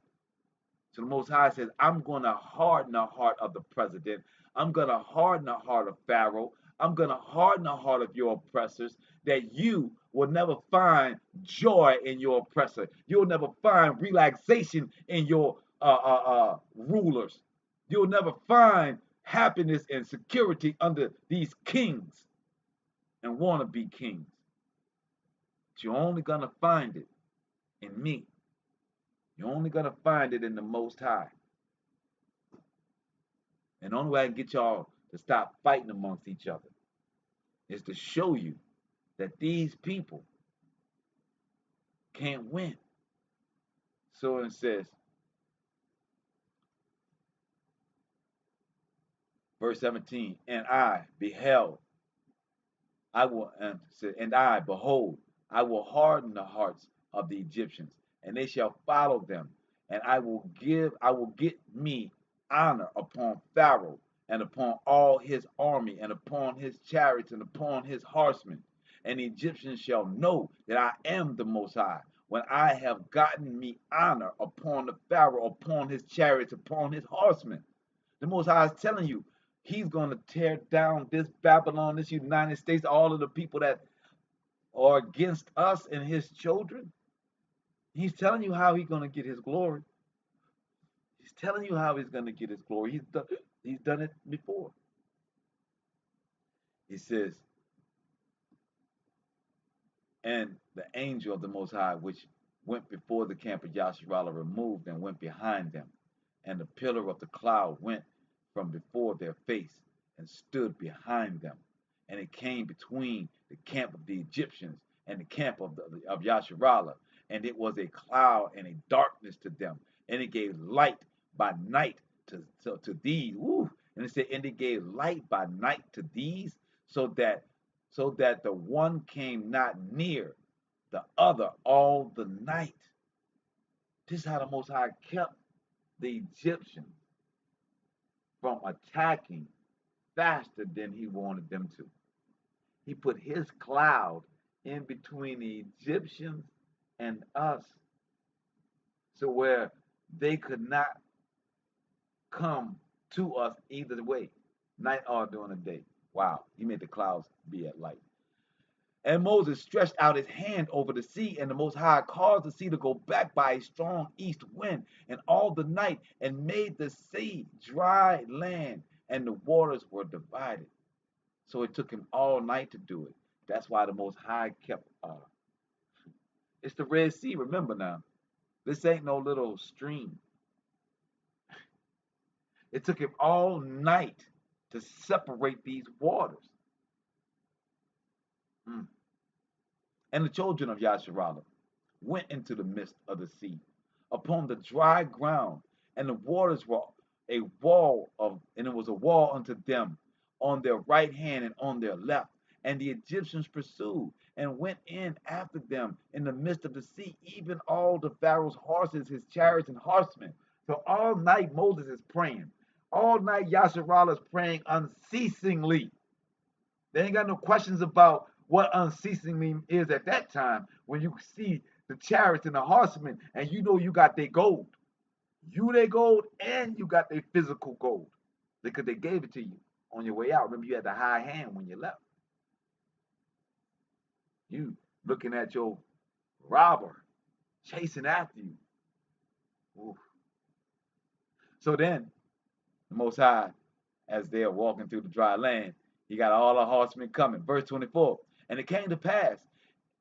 So the Most High says, I'm going to harden the heart of the president. I'm going to harden the heart of Pharaoh. I'm going to harden the heart of your oppressors, that you will never find joy in your oppressor. You'll never find relaxation in your rulers. You'll never find happiness and security under these kings and wannabe kings. But you're only going to find it in me. You're only going to find it in the Most High. And the only way I can get y'all to stop fighting amongst each other is to show you that these people can't win. So it says, verse 17, and I beheld, behold, I will harden the hearts of the Egyptians, and they shall follow them, and I will get me honor upon Pharaoh, and upon all his army, and upon his chariots, and upon his horsemen. And the Egyptians shall know that I am the Most High, when I have gotten me honor upon the Pharaoh, upon his chariots, upon his horsemen. The Most High is telling you, He's going to tear down this Babylon, this United States, all of the people that are against us and His children. He's telling you how He's going to get His glory. He's telling you how He's going to get His glory. He's done it before. He says, And the angel of the Most High, which went before the camp of Yasharallah, removed and went behind them. And the pillar of the cloud went from before their face and stood behind them. And it came between the camp of the Egyptians and the camp of Yasharallah. And it was a cloud and a darkness to them. And it gave light by night to these. Woo. And it said, and it gave light by night to these, so that the one came not near the other all the night. This is how the Most High kept the Egyptians from attacking faster than he wanted them to. He put his cloud in between the Egyptians and us, so where they could not come to us either way, night or during the day. Wow, he made the clouds be at light. And Moses stretched out his hand over the sea, and the Most High caused the sea to go back by a strong east wind and all the night, and made the sea dry land, and the waters were divided. So it took him all night to do it. That's why the Most High kept. It's the Red Sea. Remember now, this ain't no little stream. It took him all night to separate these waters. Mm. And the children of Yasharallah went into the midst of the sea upon the dry ground, and the waters were and it was a wall unto them on their right hand and on their left. And the Egyptians pursued and went in after them in the midst of the sea, even all the Pharaoh's horses, his chariots, and horsemen. So all night Moses is praying. All night Yasharallah is praying unceasingly. They ain't got no questions about what unceasingly is at that time when you see the chariots and the horsemen and you know you got their gold. You their gold and you got their physical gold because they gave it to you on your way out. Remember, you had the high hand when you left. You looking at your robber chasing after you. Oof. So then, the Most High, as they are walking through the dry land, he got all the horsemen coming. Verse 24. And it came to pass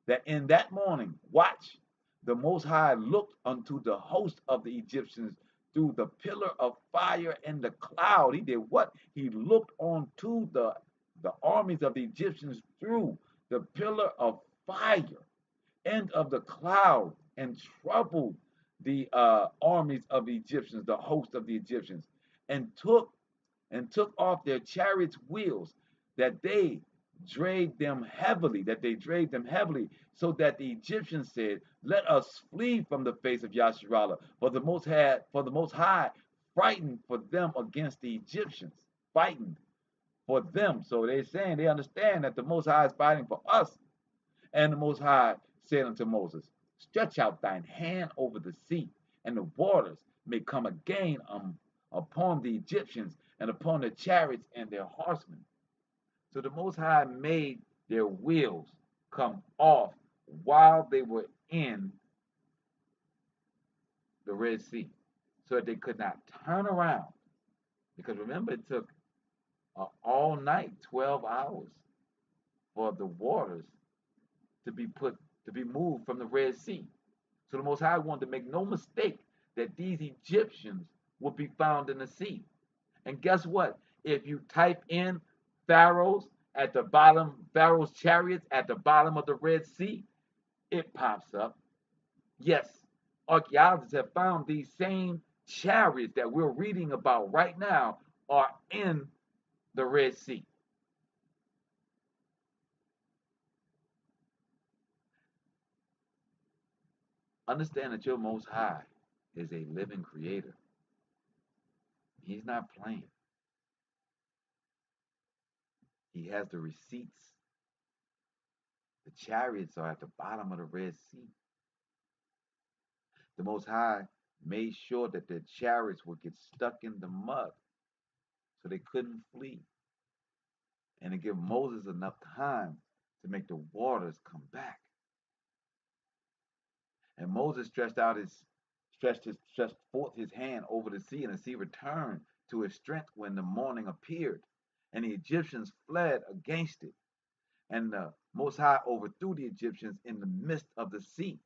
that in that morning, watch, the Most High looked unto the host of the Egyptians through the pillar of fire and the cloud. He did what? He looked onto the armies of the Egyptians through the pillar of fire and of the cloud, and troubled the armies of the Egyptians, the host of the Egyptians, and took off their chariots' wheels, that they drave them heavily, so that the Egyptians said, let us flee from the face of Yasharallah, for the Most High frightened for them against the Egyptians, fighting for them. So they're saying they understand that the Most High is fighting for us. And the Most High said unto Moses, stretch out thine hand over the sea, and the waters may come again upon the Egyptians and upon their chariots and their horsemen. So the Most High made their wheels come off while they were in the Red Sea, so that they could not turn around. Because remember, it took all night, 12 hours, for the waters to be moved from the Red Sea. So the Most High wanted to make no mistake that these Egyptians would be found in the sea. And guess what? If you type in Pharaoh's chariots at the bottom of the Red Sea, it pops up. Yes, archaeologists have found these same chariots that we're reading about right now are in the Red Sea. Understand that your Most High is a living creator. He's not playing. He has the receipts. The chariots are at the bottom of the Red Sea. The Most High made sure that their chariots would get stuck in the mud so they couldn't flee. And to give Moses enough time to make the waters come back. And Moses stretched forth his hand over the sea, and the sea returned to its strength when the morning appeared, and the Egyptians fled against it. And the Most High overthrew the Egyptians in the midst of the sea.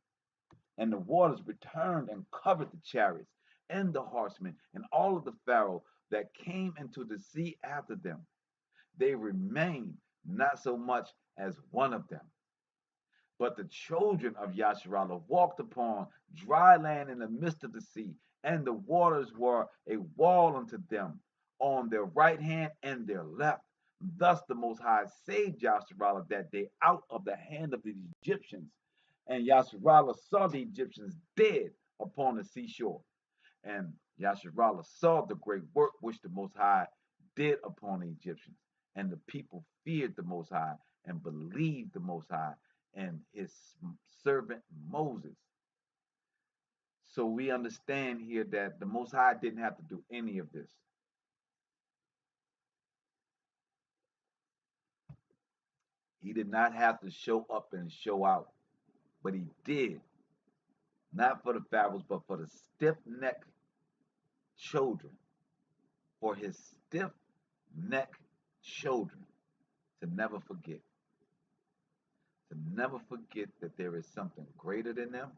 And the waters returned and covered the chariots and the horsemen and all of the Pharaoh that came into the sea after them. They remained not so much as one of them. But the children of Yasharallah walked upon dry land in the midst of the sea, and the waters were a wall unto them on their right hand and their left. Thus the Most High saved Yasharallah that day out of the hand of the Egyptians. And Yasharallah saw the Egyptians dead upon the seashore. And Yasharallah saw the great work which the Most High did upon the Egyptians. And the people feared the Most High and believed the Most High and his servant Moses. So we understand here that the Most High didn't have to do any of this. He did not have to show up and show out, but he did, not for the Pharaohs, but for the stiff-necked children, for his stiff-necked children to never forget. To never forget that there is something greater than them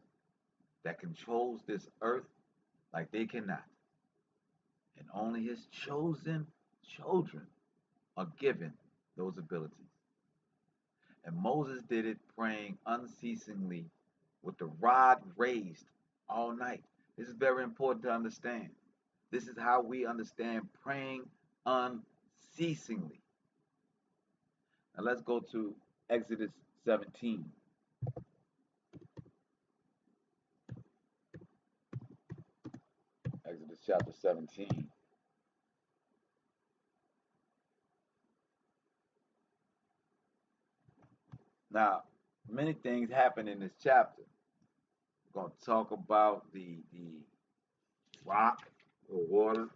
that controls this earth like they cannot. And only his chosen children are given those abilities. And Moses did it praying unceasingly with the rod raised all night. This is very important to understand. This is how we understand praying unceasingly. Now let's go to Exodus 17. Exodus chapter 17. Now, many things happen in this chapter. We're going to talk about the rock or water,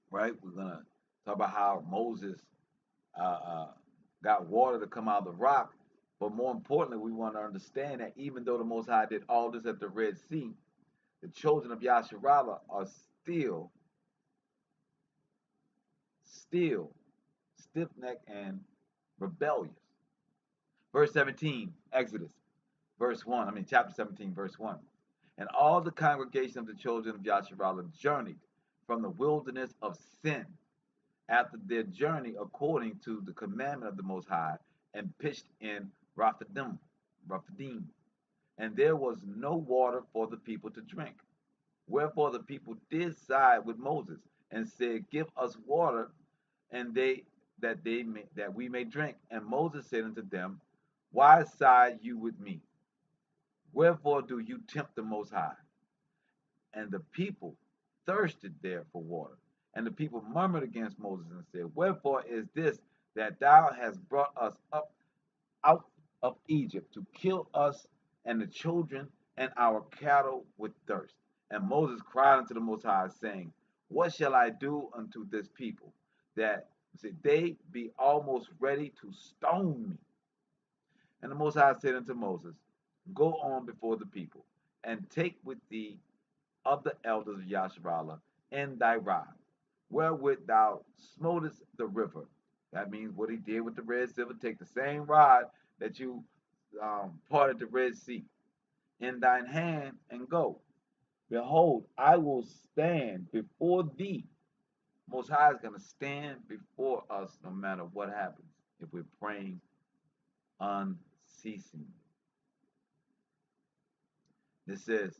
right? We're going to talk about how Moses got water to come out of the rock. But more importantly, we want to understand that even though the Most High did all this at the Red Sea, the children of Yasharallah are still stiff-necked and rebellious. Verse 17, Exodus, chapter 17, verse 1. And all the congregation of the children of Yasharallah journeyed from the wilderness of Sin after their journey according to the commandment of the Most High and pitched in Raphidim. And there was no water for the people to drink. Wherefore the people did side with Moses and said, give us water and that we may drink. And Moses said unto them, why side you with me? Wherefore do you tempt the Most High? And the people thirsted there for water. And the people murmured against Moses and said, wherefore is this that thou hast brought us up out of Egypt to kill us and the children and our cattle with thirst? And Moses cried unto the Most High, saying, what shall I do unto this people, that they be almost ready to stone me? And the Most High said unto Moses, go on before the people, and take with thee of the elders of Yasharallah in thy rod, wherewith thou smotest the river. That means what he did with the Red Sea. Take the same rod that you parted the Red Sea in thine hand and go. Behold, I will stand before thee. Most High is going to stand before us no matter what happens if we're praying unceasingly. It says,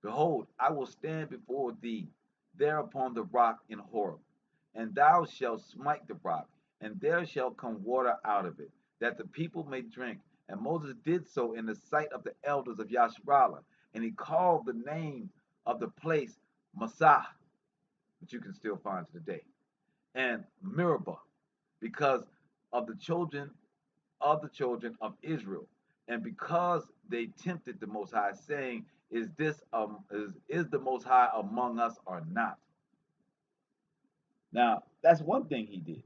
behold, I will stand before thee there upon the rock in Horeb, and thou shalt smite the rock, and there shall come water out of it, that the people may drink. And Moses did so in the sight of the elders of Yasharallah, and he called the name of the place Massah, which you can still find to the day, and Meribah, because of the children of Israel, and because they tempted the Most High, saying, is the Most High among us or not? Now, that's one thing he did.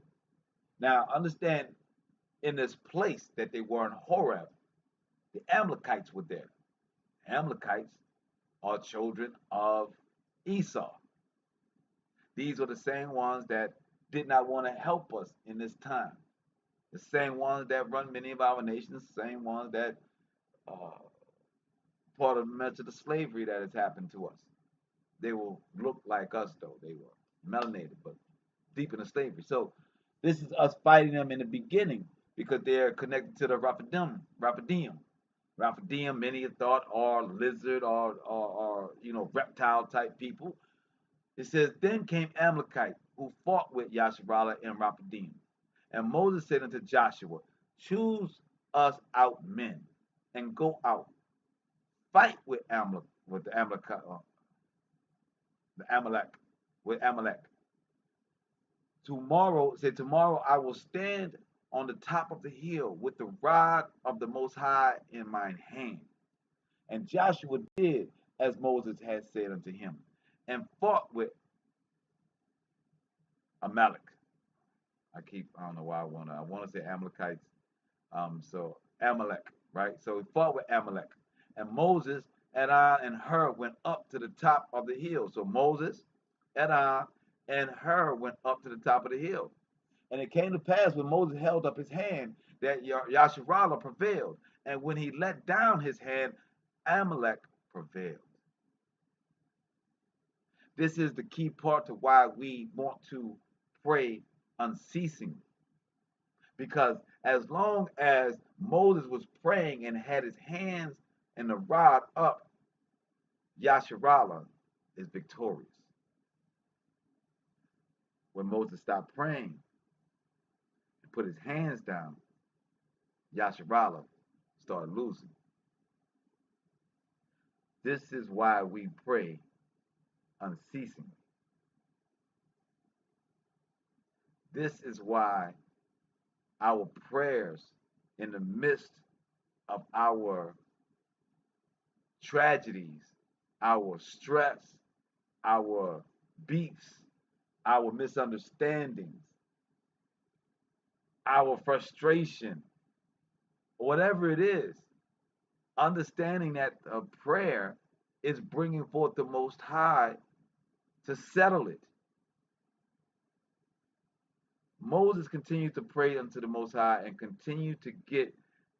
Now, understand, in this place that they were in Horeb, the Amalekites were there. Amalekites are children of Esau. These are the same ones that did not want to help us in this time. The same ones that run many of our nations, the same ones that uh, part of much of the slavery that has happened to us. They will look like us, though. They were melanated, but deep in the slavery. So this is us fighting them in the beginning because they're connected to the Raphadim. Raphadim, many have thought are lizard or reptile type people. It says, then came Amalekite who fought with Yasharallah and Raphadim. And Moses said unto Joshua, choose us out men and go out, fight with Amalek, with Amalek. Tomorrow I will stand on the top of the hill with the rod of the Most High in mine hand. And Joshua did as Moses had said unto him, and fought with Amalek. I don't know why I want to say Amalekites. So Amalek, right? So he fought with Amalek. And Moses, Aaron, and Hur went up to the top of the hill. So Moses, Aaron, and Hur went up to the top of the hill. And it came to pass when Moses held up his hand that Yasharallah prevailed. And when he let down his hand, Amalek prevailed. This is the key part to why we want to pray unceasingly. Because as long as Moses was praying and had his hands and the rod up, Yasharallah is victorious. When Moses stopped praying and put his hands down, Yasharallah started losing. This is why we pray unceasingly. This is why our prayers in the midst of our tragedies, our stress, our beefs, our misunderstandings, our frustration, whatever it is, understanding that a prayer is bringing forth the Most High to settle it. Moses continued to pray unto the Most High and continued to get,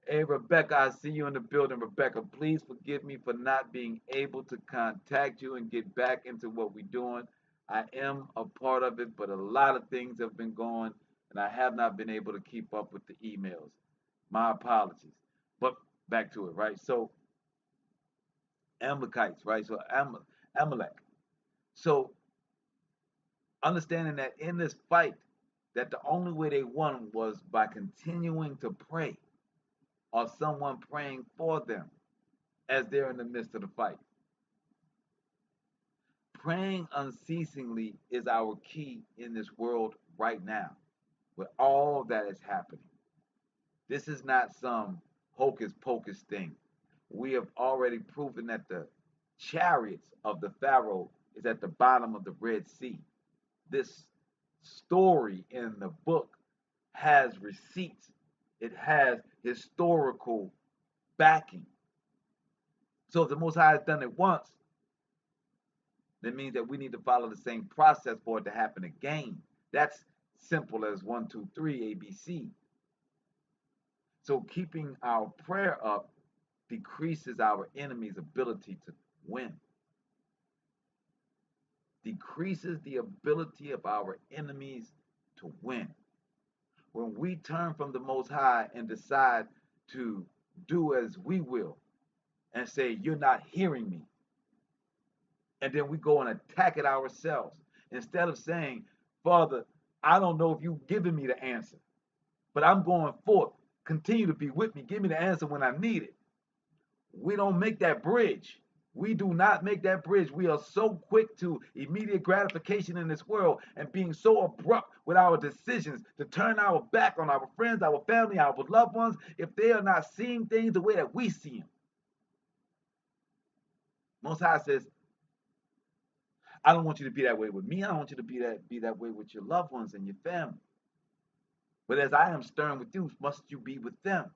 hey, Rebecca, I see you in the building. Rebecca, please forgive me for not being able to contact you and get back into what we're doing. I am a part of it, but a lot of things have been going, and I have not been able to keep up with the emails. My apologies. But back to it, right? So, Amalekites, right? So, Amalek. So, understanding that in this fight, that the only way they won was by continuing to pray or someone praying for them as they're in the midst of the fight. Praying unceasingly is our key in this world right now with all that is happening. This is not some hocus pocus thing. We have already proven that the chariots of the Pharaoh is at the bottom of the Red Sea. This story in the book has receipts. It has historical backing. So if the Most High has done it once, that means that we need to follow the same process for it to happen again. That's simple as 1, 2, 3, ABC. So keeping our prayer up decreases our enemy's ability to win. Decreases the ability of our enemies to win. When we turn from the Most High and decide to do as we will and say, you're not hearing me, and then we go and attack it ourselves, instead of saying, Father, I don't know if you've given me the answer, but I'm going forth. Continue to be with me. Give me the answer when I need it. We don't make that bridge. We do not make that bridge. We are so quick to immediate gratification in this world and being so abrupt with our decisions to turn our back on our friends, our family, our loved ones, if they are not seeing things the way that we see them. Most High says, I don't want you to be that way with me. I don't want you to be that way with your loved ones and your family. But as I am stern with you, must you be with them.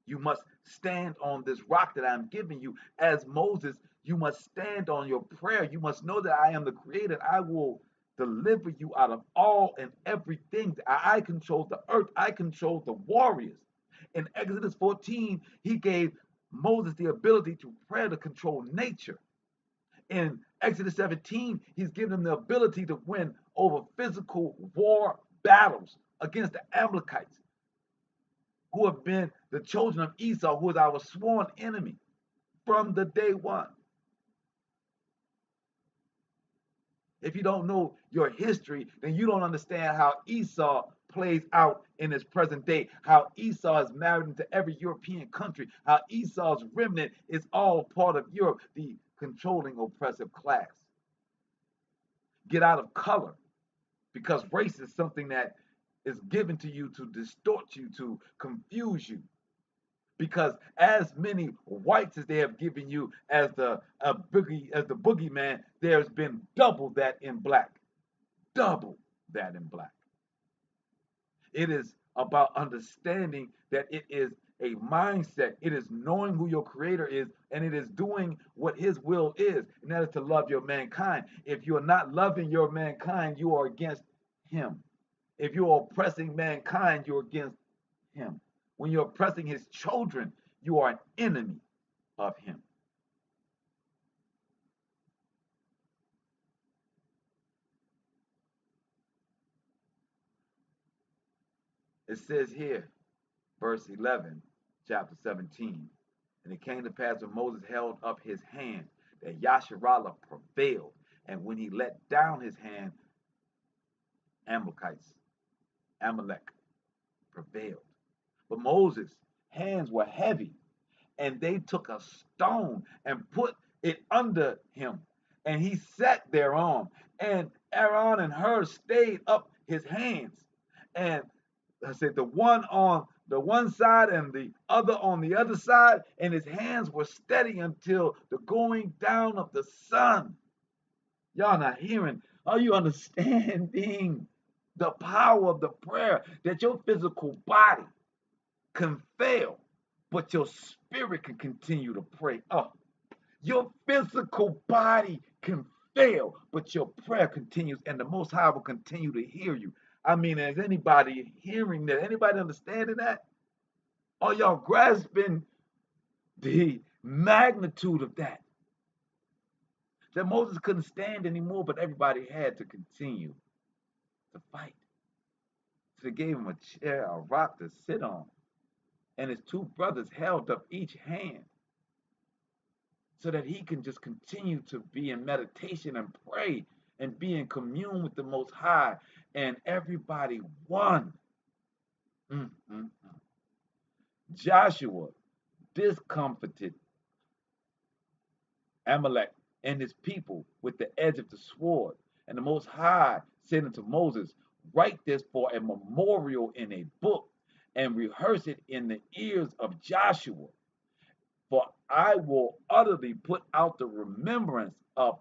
You must stand on this rock that I'm giving you. As Moses, you must stand on your prayer. You must know that I am the creator. I will deliver you out of all and everything. I control the earth. I control the warriors. In Exodus 14, he gave Moses the ability to pray to control nature. In Exodus 17, he's given him the ability to win over physical war battles against the Amalekites, who have been the children of Esau, who is our sworn enemy from the day one. If you don't know your history, then you don't understand how Esau plays out in his present day, how Esau is married into every European country, how Esau's remnant is all part of Europe, the controlling oppressive class. Get out of color, because race is something that is given to you to distort you, to confuse you. Because as many whites as they have given you as the boogeyman, there's been double that in black. Double that in black. It is about understanding that it is a mindset. It is knowing who your creator is, and it is doing what his will is, and that is to love your mankind. If you are not loving your mankind, you are against him. If you are oppressing mankind, you're against him. When you're oppressing his children, you are an enemy of him. It says here, verse 11, chapter 17, and it came to pass when Moses held up his hand that Yasharallah prevailed, and when he let down his hand, Amalek prevailed. But Moses' hands were heavy, and they took a stone and put it under him, and he sat thereon. And Aaron and Hur stayed up his hands, and I said the one on the one side and the other on the other side, and his hands were steady until the going down of the sun. Y'all not hearing? Are you understanding the power of the prayer? That your physical body can fail, but your spirit can continue to pray. Oh, your physical body can fail, but your prayer continues, and the Most High will continue to hear you. I mean, is anybody hearing that? Anybody understanding that? Are y'all grasping the magnitude of that? That Moses couldn't stand anymore, but everybody had to continue to fight. So they gave him a chair, a rock to sit on, and his two brothers held up each hand so that he can just continue to be in meditation and pray and be in commune with the Most High, and everybody won. Joshua discomfited Amalek and his people with the edge of the sword, and the Most High said unto Moses, write this for a memorial in a book, and rehearse it in the ears of Joshua, for I will utterly put out the remembrance of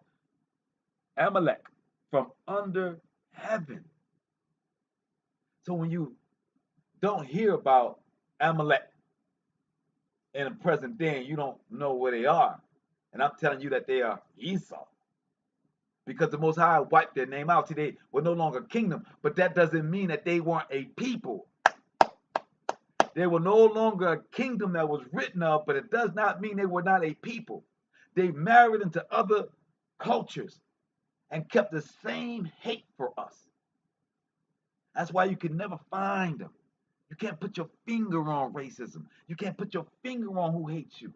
Amalek from under heaven. So when you don't hear about Amalek in the present day, and you don't know where they are, and I'm telling you that they are Esau, because the Most High wiped their name out. See, they were no longer kingdom, but that doesn't mean that they weren't a people. They were no longer a kingdom that was written of, but it does not mean they were not a people. They married into other cultures and kept the same hate for us. That's why you can never find them. You can't put your finger on racism. You can't put your finger on who hates you.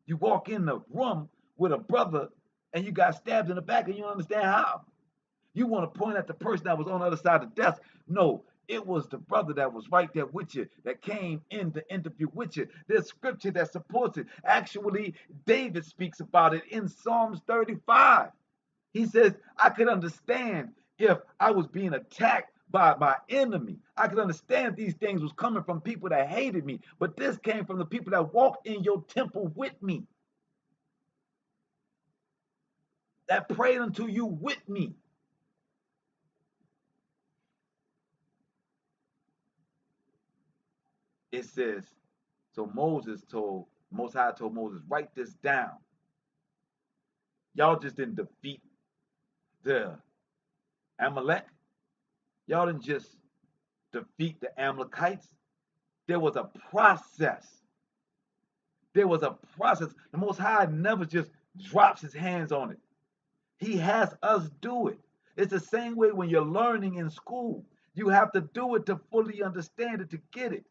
You walk in the room with a brother and you got stabbed in the back and you don't understand how. You want to point at the person that was on the other side of the desk. No, it was the brother that was right there with you, that came in to interview with you. There's scripture that supports it. Actually, David speaks about it in Psalms 35. He says, I could understand if I was being attacked by my enemy. I could understand these things was coming from people that hated me, but this came from the people that walked in your temple with me, that prayed unto you with me. It says, so Most High told Moses, write this down. Y'all just didn't defeat the Amalek, y'all didn't just defeat the Amalekites. There was a process. There was a process. The Most High never just drops his hands on it. He has us do it. It's the same way when you're learning in school. You have to do it to fully understand it, to get it.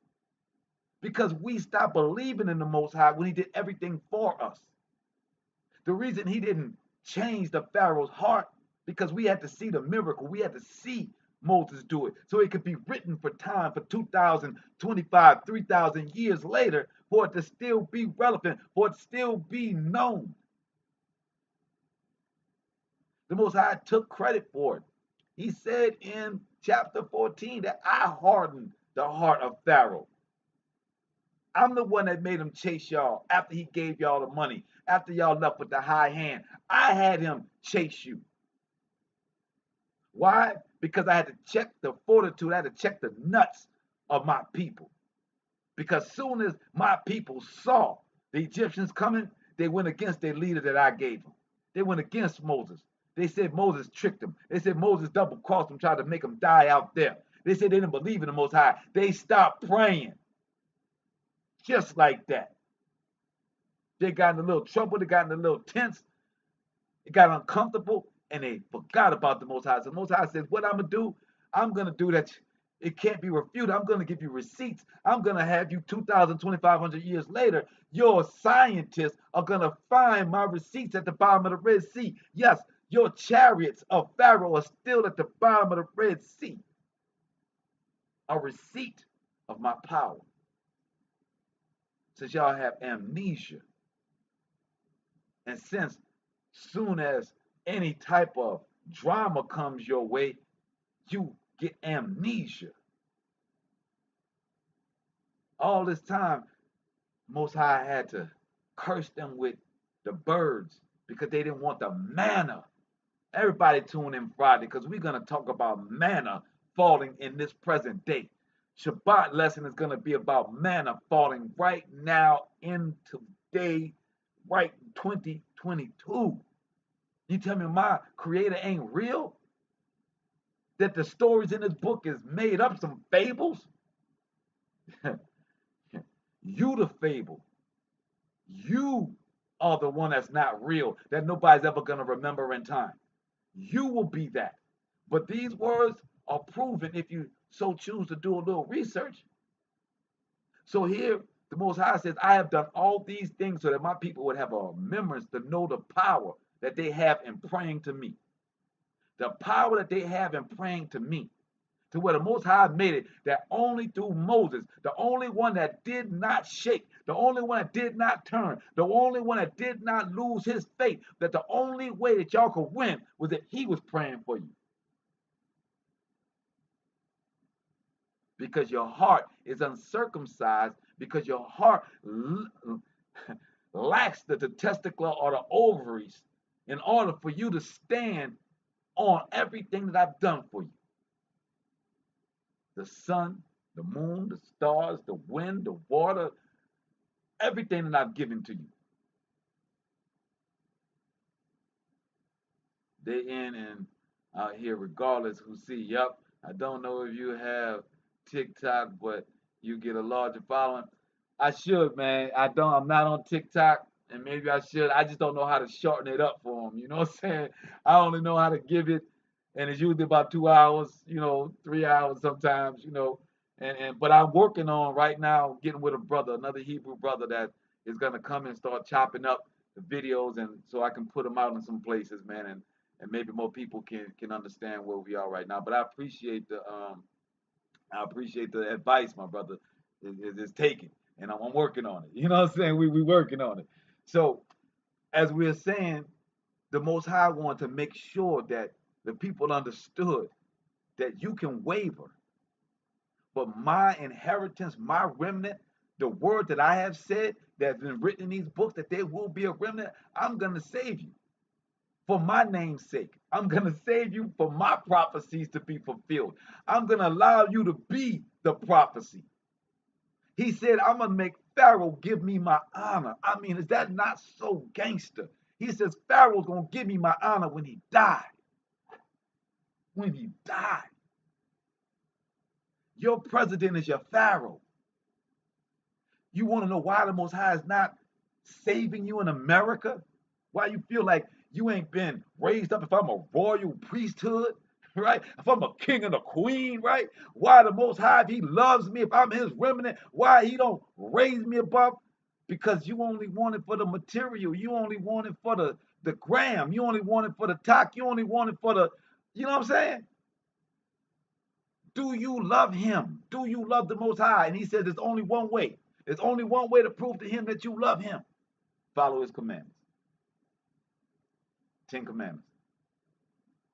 Because we stopped believing in the Most High when he did everything for us. The reason he didn't change the Pharaoh's heart, because we had to see the miracle. We had to see Moses do it. So it could be written for time for 2,025, 3,000 years later for it to still be relevant, for it to still be known. The Most High took credit for it. He said in chapter 14 that I hardened the heart of Pharaoh. I'm the one that made him chase y'all after he gave y'all the money, after y'all left with the high hand. I had him chase you. Why? Because I had to check the fortitude, I had to check the nuts of my people. Because soon as my people saw the Egyptians coming, they went against their leader that I gave them. They went against Moses. They said Moses tricked them. They said Moses double-crossed them, tried to make them die out there. They said they didn't believe in the Most High. They stopped praying. Just like that. They got in a little trouble. They got in a little tense. It got uncomfortable, and they forgot about the Most High. So the Most High says, what I'm going to do, I'm going to do that. It can't be refuted. I'm going to give you receipts. I'm going to have you 2,000, 2,500 years later. Your scientists are going to find my receipts at the bottom of the Red Sea. Yes, your chariots of Pharaoh are still at the bottom of the Red Sea. A receipt of my power. Since y'all have amnesia, and since soon as any type of drama comes your way, you get amnesia. All this time, Most High had to curse them with the birds because they didn't want the manna. Everybody tune in Friday because we're going to talk about manna falling in this present day. Shabbat lesson is going to be about manna falling right now in today, right 2022. You tell me my creator ain't real? That the stories in this book is made up, some fables? You the fable. You are the one that's not real, that nobody's ever going to remember in time. You will be that. But these words are proven if you so choose to do a little research. So here, the Most High says, I have done all these things so that my people would have a remembrance to know the power that they have in praying to me. The power that they have in praying to me. To where the Most High made it that only through Moses, the only one that did not shake, the only one that did not turn, the only one that did not lose his faith, that the only way that y'all could win was that he was praying for you. Because your heart is uncircumcised, because your heart lacks the testicle or the ovaries in order for you to stand on everything that I've done for you. The sun, the moon, the stars, the wind, the water, everything that I've given to you. They in and out here regardless who see. Yup, I don't know if you have TikTok, but you get a larger following. I should, man. I'm not on TikTok, and maybe I should. I just don't know how to shorten it up for them. You know what I'm saying? I only know how to give it, and it's usually about 2 hours, 3 hours sometimes, but I'm working on right now getting with a brother, another Hebrew brother that is gonna come and start chopping up the videos, and so I can put them out in some places, man, and maybe more people can understand where we are right now. But I appreciate the advice, my brother. Is taken, and I'm working on it. You know what I'm saying? We working on it. So as we're saying, the Most High wanted to make sure that the people understood that you can waver, but my inheritance, my remnant, the word that I have said that's been written in these books, that there will be a remnant, I'm going to save you for my name's sake. I'm going to save you for my prophecies to be fulfilled. I'm going to allow you to be the prophecy. He said, I'm going to make Pharaoh give me my honor. I mean, is that not so gangster? He says, Pharaoh's going to give me my honor when he died. when he died. Your president is your Pharaoh. You want to know why the Most High is not saving you in America? Why you feel like you ain't been raised up if I'm a royal priesthood, right? If I'm a king and a queen, right? Why the Most High, if he loves me, if I'm his remnant, why he don't raise me above? Because you only want it for the material. You only want it for the gram. You only want it for the talk. You only want it for the, you know what I'm saying? Do you love him? Do you love the Most High? And he says there's only one way. There's only one way to prove to him that you love him. Follow his commandments. 10 commandments.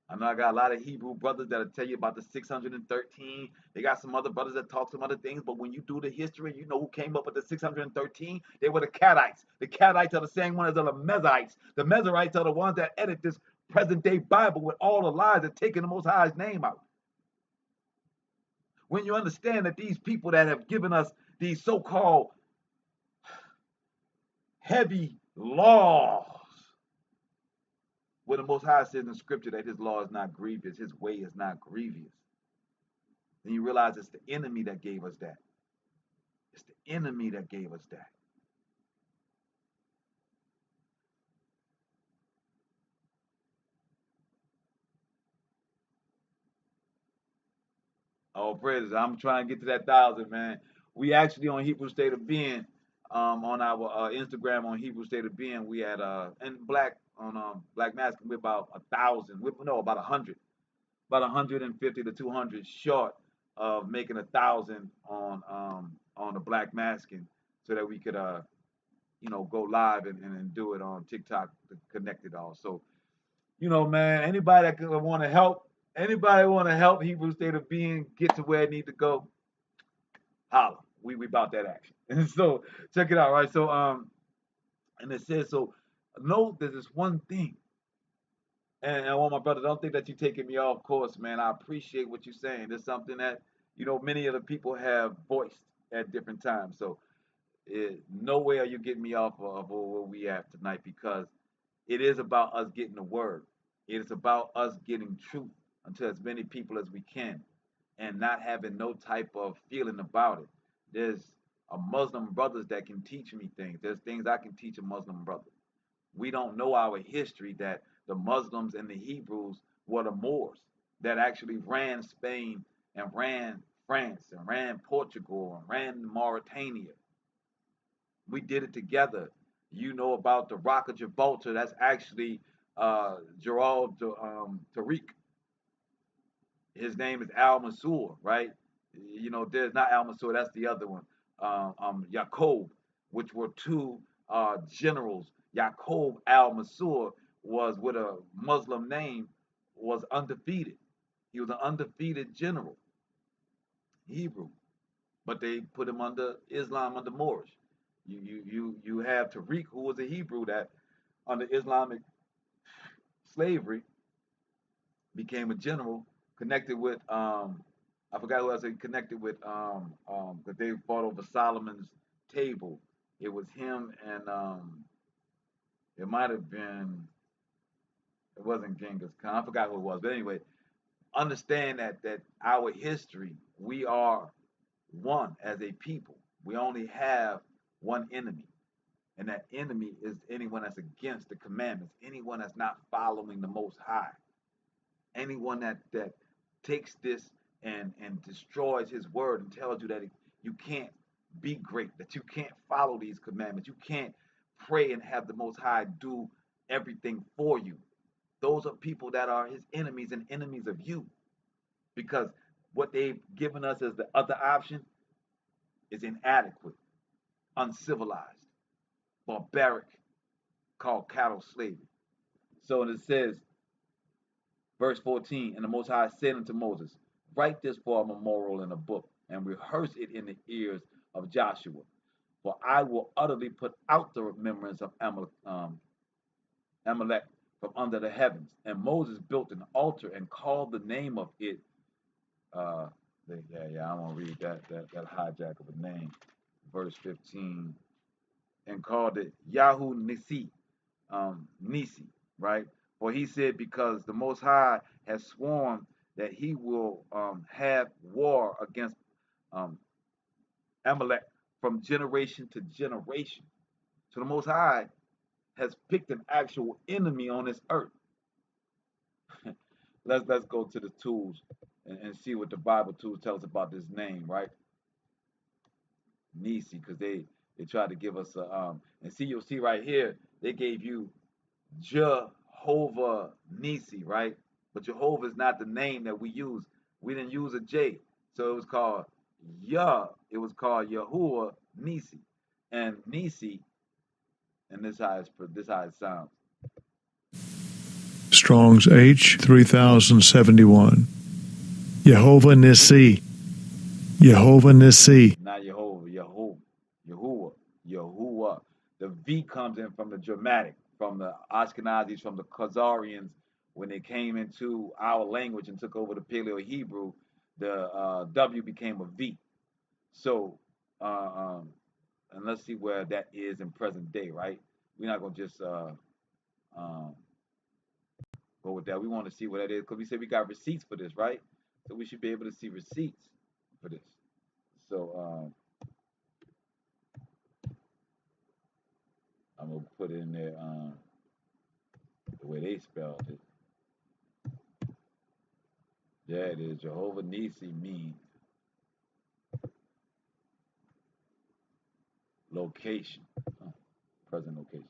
I know I got a lot of Hebrew brothers that'll tell you about the 613. They got some other brothers that talk some other things, but when you do the history, you know who came up with the 613? They were the Cadites. The Cadites are the same ones as the Mezrites. The Mezrites are the ones that edit this present day Bible with all the lies and taking the Most High's name out. When you understand that these people that have given us these so-called heavy laws, where the Most High says in Scripture that his law is not grievous, his way is not grievous, then you realize it's the enemy that gave us that. It's the enemy that gave us that. Oh, praises. I'm trying to get to that 1,000, man. We actually on Hebrew State of Being, on our Instagram on Hebrew State of Being, we had and Black on Black Masculine, we're about 1,000. No, about 100, about 150 to 200 short of making 1,000 on the Black Masculine, so that we could go live and do it on TikTok to connect it all. So, man, anybody that want to help, Hebrew State of Being get to where it need to go, holla. We about that action. And so check it out, right? So and it says, so note that there's one thing. And I want my brother, don't think that you're taking me off course, man. I appreciate what you're saying. There's something that, many of the people have voiced at different times. So no way are you getting me off of where we at tonight, because it is about us getting the word. It is about us getting truth unto as many people as we can, and not having no type of feeling about it. There's a Muslim brothers that can teach me things. There's things I can teach a Muslim brother. We don't know our history, that the Muslims and the Hebrews were the Moors that actually ran Spain and ran France and ran Portugal and ran Mauritania. We did it together. You know about the Rock of Gibraltar. That's actually Gerald Tariq. His name is Al Mansur, right? There's not Al Mansur. That's the other one. Yaqub, which were two generals. Yaqub Al Mansur was with a Muslim name, was undefeated. He was an undefeated general, Hebrew, but they put him under Islam, under Moorish. You have Tariq, who was a Hebrew that under Islamic slavery became a general, connected with I forgot who else they connected with, that they fought over Solomon's table. It was him and it might have been, it wasn't Genghis Khan. I forgot who it was, but anyway, understand that our history, we are one as a people. We only have one enemy. And that enemy is anyone that's against the commandments, anyone that's not following the Most High, anyone that takes this and destroys his word and tells you that you can't be great, that you can't follow these commandments, you can't pray and have the Most High do everything for you. Those are people that are his enemies and enemies of you, because what they've given us as the other option is inadequate, uncivilized, barbaric, called cattle slavery. So it says, verse 14, and the Most High said unto Moses, write this for a memorial in a book, and rehearse it in the ears of Joshua. For I will utterly put out the remembrance of Amalek from under the heavens. And Moses built an altar and called the name of it. I want to read that hijack of a name. Verse 15. And called it Yahu Nisi, Nisi, right? For he said, because the Most High has sworn that he will have war against um, Amalek from generation to generation. So the Most High has picked an actual enemy on this earth. Let's go to the tools and see what the Bible tools tell us about this name, right? Nisi, because they tried to give us a and see, you'll see right here they gave you Jehovah Nisi, right? But Jehovah is not the name that we use. We didn't use a J, so it was called Yah. It was called Yahuwah Nisi, and Nisi, and this how it sounds. Strong's H 3071. Jehovah Nissi. Jehovah Nissi. Not Jehovah, Yahuwah. The V comes in from the dramatic, from the Ashkenazis, from the Khazarians. When they came into our language and took over the Paleo Hebrew, the W became a V. So, and let's see where that is in present day, right? We're not gonna just um, go with that. We want to see what that is because we said we got receipts for this, right? So we should be able to see receipts for this. So I'm gonna put it in there the way they spelled it. Yeah, it is. Jehovah Nisi means location, present location.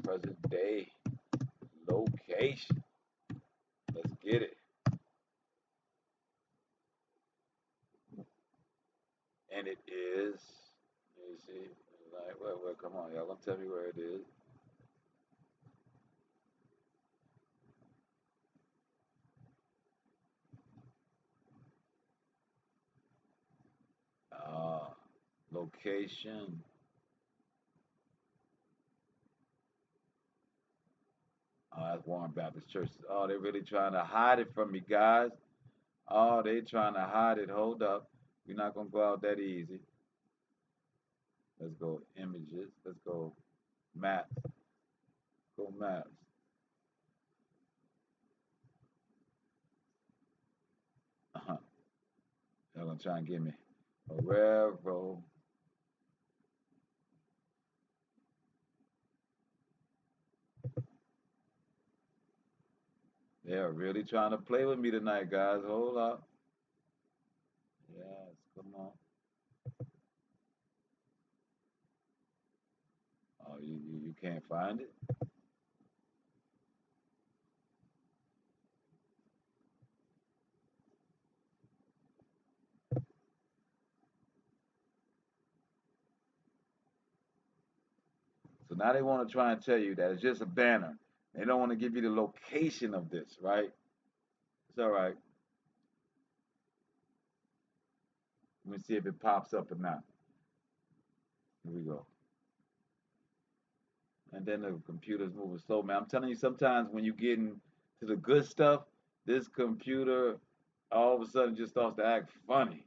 Present day location. Let's get it. And it is, let me see, like, where, come on, y'all gonna tell me where it is. Location. That's Warren Baptist Church. Oh, they're really trying to hide it from me, guys. Oh, they trying to hide it. Hold up. We're not gonna go out that easy. Let's go images. Let's go maps. Go maps. Uh-huh. They're gonna try and give me a railroad. They're really trying to play with me tonight, guys. Hold up. Yes, come on. Oh, you can't find it? So now they want to try and tell you that it's just a banner. They don't want to give you the location of this, right? It's all right. Let me see if it pops up or not. Here we go. And then the computer's moving slow, man. I'm telling you, sometimes when you get into the good stuff, this computer all of a sudden just starts to act funny.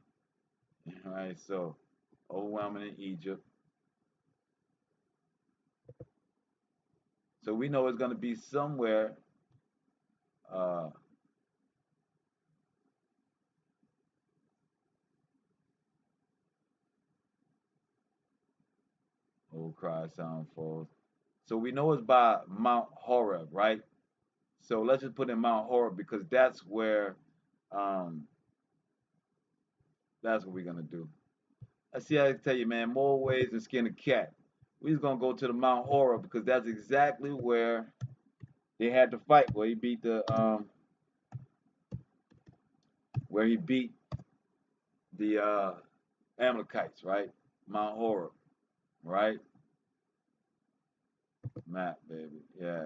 All right, so overwhelming in Egypt. So we know it's going to be somewhere. Uh, oh, cry sound falls. So we know it's by Mount Horeb, right? So let's just put in Mount Horeb because um, that's what we're gonna do. I see. I tell you, man, more ways than skin a cat. We're just gonna go to the Mount Horeb because that's exactly where they had to fight. Where he beat the Amalekites, right? Mount Horeb, right? Map, baby. Yeah.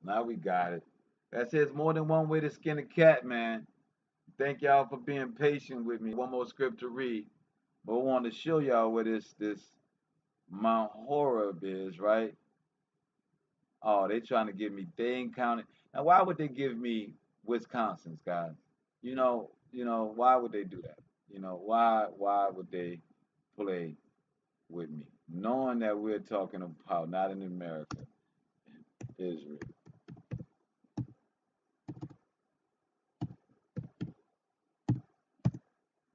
Now we got it. That says more than one way to skin a cat, man. Thank y'all for being patient with me. One more script to read, but I want to show y'all where this Mount Horeb is, right? Oh, they trying to give me Dane County. Now, why would they give me Wisconsin's, guys? Why would they do that? Why would they play with me, knowing that we're talking about not in America, Israel.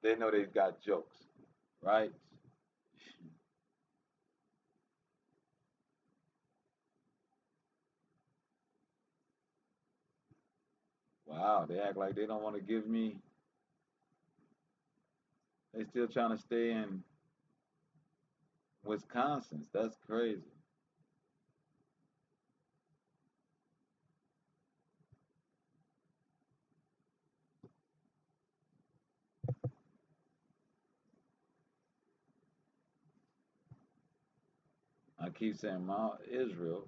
They know they've got jokes, right? Wow, they act like they don't want to give me. They still trying to stay in Wisconsin. That's crazy. I keep saying Mount Israel.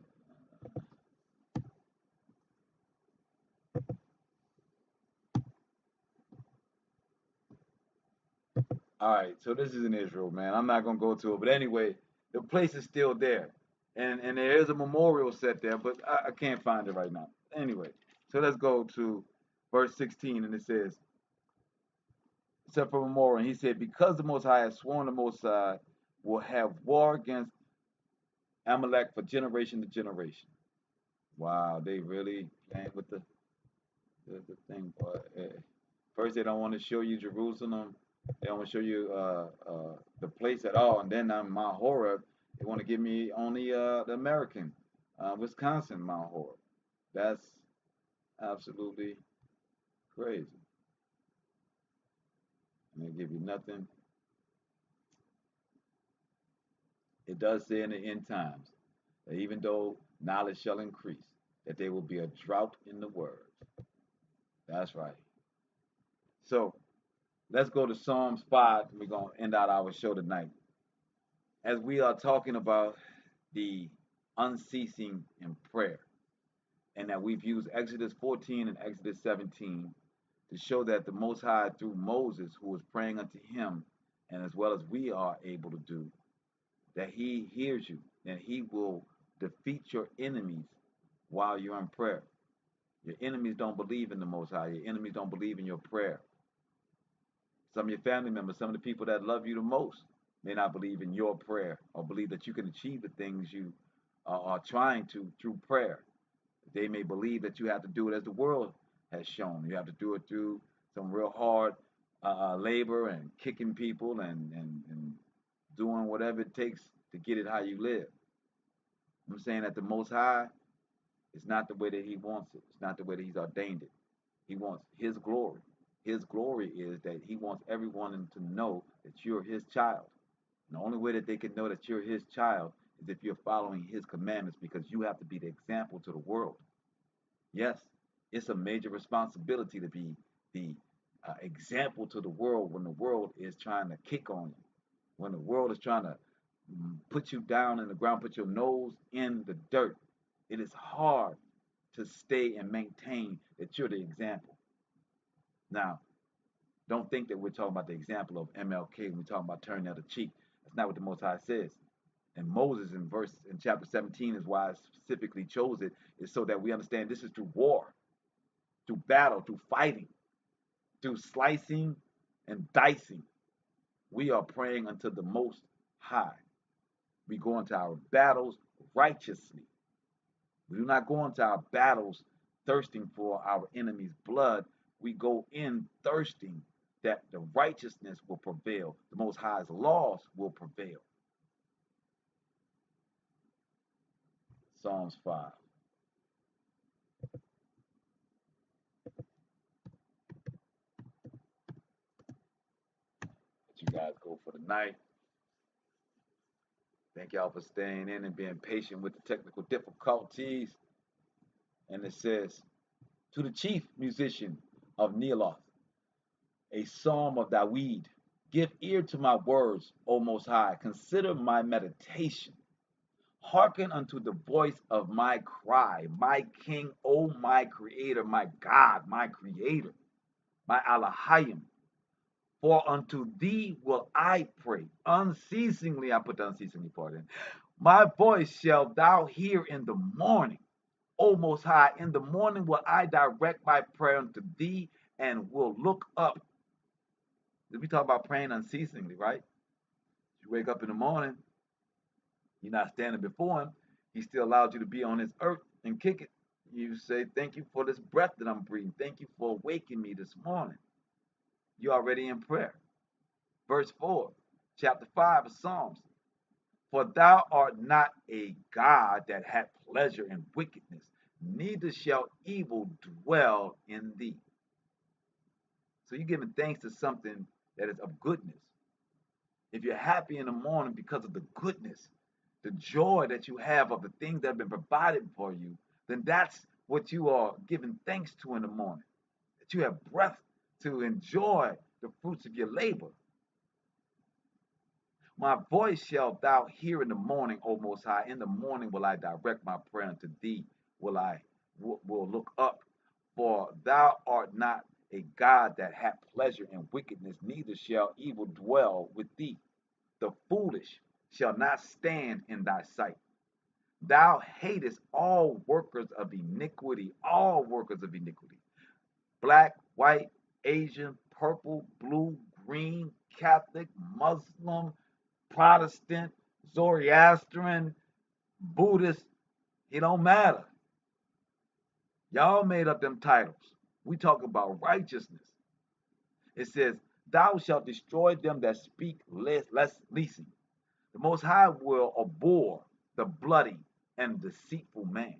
All right, so this is in Israel, man. I'm not gonna go to it, but anyway, the place is still there, and there is a memorial set there, but I can't find it right now. Anyway, so let's go to verse 16, and it says, "Except for memorial," and he said, "Because the Most High has sworn, the Most High will have war against Amalek for generation to generation." Wow, they really playing with the thing, boy. First, they don't want to show you Jerusalem. They don't want to show you the place at all. And then on Mount Horeb, they want to give me only the American, Wisconsin Mount Horeb. That's absolutely crazy. And they give you nothing. It does say in the end times that even though knowledge shall increase, that there will be a drought in the word. That's right. So let's go to Psalms 5. We're going to end out our show tonight. As we are talking about the unceasing in prayer, and that we've used Exodus 14 and Exodus 17 to show that the Most High, through Moses, who was praying unto him, and as well as we are able to do, that he hears you, and he will defeat your enemies while you're in prayer. Your enemies don't believe in the Most High. Your enemies don't believe in your prayer. Some of your family members, some of the people that love you the most, may not believe in your prayer or believe that you can achieve the things you are trying to through prayer. They may believe that you have to do it as the world has shown. You have to do it through some real hard labor and kicking people and doing whatever it takes to get it how you live. I'm saying that the Most High is not the way that He wants it. It's not the way that He's ordained it. He wants His glory. His glory is that He wants everyone to know that you're His child. And the only way that they can know that you're His child is if you're following His commandments, because you have to be the example to the world. Yes, it's a major responsibility to be the example to the world when the world is trying to kick on you, when the world is trying to put you down in the ground, put your nose in the dirt. It is hard to stay and maintain that you're the example. Now, don't think that we're talking about the example of MLK when we're talking about turning the other cheek. That's not what the Most High says. And Moses in chapter 17 is why I specifically chose it, is so that we understand this is through war, through battle, through fighting, through slicing and dicing. We are praying unto the Most High. We go into our battles righteously. We do not go into our battles thirsting for our enemy's blood. We go in thirsting that the righteousness will prevail. The Most High's laws will prevail. Psalms 5. Let you guys go for the night. Thank y'all for staying in and being patient with the technical difficulties. And it says, to the chief musician of Neeloth, a psalm of Dawid, give ear to my words, O Most High. Consider my meditation. Hearken unto the voice of my cry, my King, O my Creator, my God, my Creator, my Elohim. For unto thee will I pray. Unceasingly, I put the unceasingly part in. My voice shall thou hear in the morning. O Most High, in the morning will I direct my prayer unto thee and will look up. We talk about praying unceasingly, right? You wake up in the morning, you're not standing before him. He still allowed you to be on this earth and kick it. You say, thank you for this breath that I'm breathing. Thank you for waking me this morning. You're already in prayer. Verse 4, chapter 5 of Psalms. For thou art not a God that hath pleasure in wickedness, neither shall evil dwell in thee. So you're giving thanks to something that is of goodness. If you're happy in the morning because of the goodness, the joy that you have of the things that have been provided for you, then that's what you are giving thanks to in the morning. That you have breath to enjoy the fruits of your labor. My voice shalt thou hear in the morning, O Most High. In the morning will I direct my prayer unto thee. Will look up. For thou art not a God that hath pleasure in wickedness, neither shall evil dwell with thee. The foolish shall not stand in thy sight. Thou hatest all workers of iniquity, all workers of iniquity. Black, white, Asian, purple, blue, green, Catholic, Muslim, Protestant, Zoroastrian, Buddhist, it don't matter. Y'all made up them titles. We talk about righteousness. It says, thou shalt destroy them that speak leasing. The Most High will abhor the bloody and deceitful man.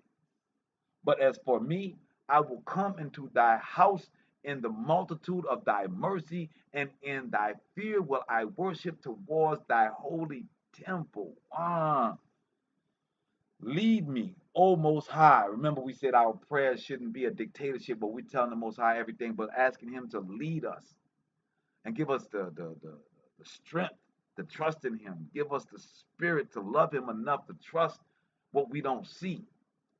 But as for me, I will come into thy house in the multitude of thy mercy, and in thy fear will I worship towards thy holy temple. Lead me, O Most High. Remember, we said our prayers shouldn't be a dictatorship, but we're telling the Most High everything, but asking him to lead us and give us the strength to trust in him. Give us the spirit to love him enough to trust what we don't see.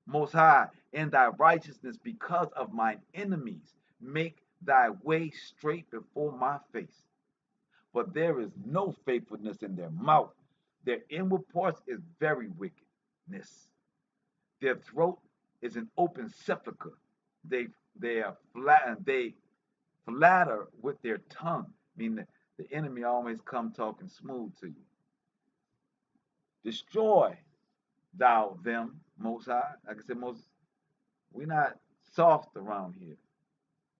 Most High, in thy righteousness, because of mine enemies, make thy way straight before my face. For there is no faithfulness in their mouth. Their inward parts is very wickedness. Their throat is an open sepulchre. They flatter with their tongue. Meaning the enemy always come talking smooth to you. Destroy thou them, Most High. Like I said, we're not soft around here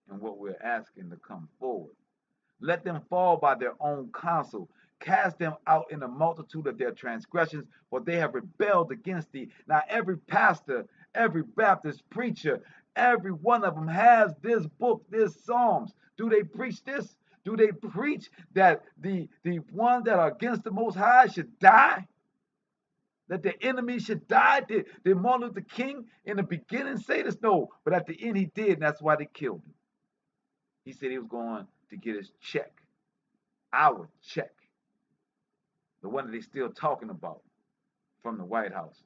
in what we're asking to come forward. Let them fall by their own counsel. Cast them out in the multitude of their transgressions, for they have rebelled against thee. Now, every pastor, every Baptist preacher, every one of them has this book, this Psalms. Do they preach this? Do they preach that the ones that are against the Most High should die? That the enemy should die? Did Martin Luther King in the beginning say this? No, but at the end he did, and that's why they killed him. He said he was going to get his check, our check, the one that they're still talking about from the White House.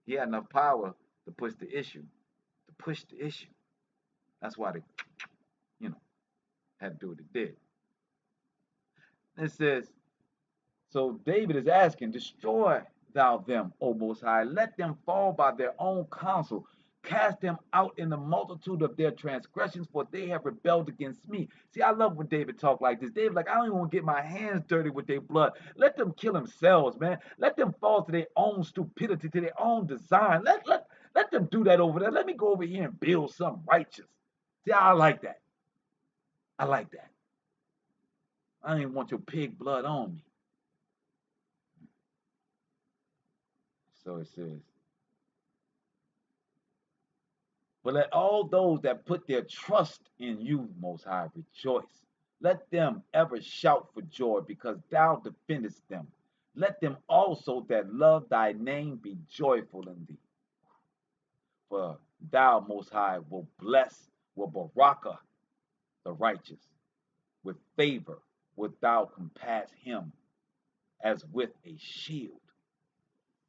He had enough power to push the issue. That's why they, had to do what they did. It says, so David is asking, destroy thou them, O Most High. Let them fall by their own counsel. Cast them out in the multitude of their transgressions, for they have rebelled against me. See, I love when David talk like this. David, like, I don't even want to get my hands dirty with their blood. Let them kill themselves, man. Let them fall to their own stupidity, to their own design. Let them do that over there. Let me go over here and build something righteous. See, I like that. I like that. I don't even want your pig blood on me. So it says, but let all those that put their trust in you, Most High, rejoice. Let them ever shout for joy, because thou defendest them. Let them also that love thy name be joyful in thee. For thou, Most High, will baraka the righteous. With favor wilt thou compass him as with a shield.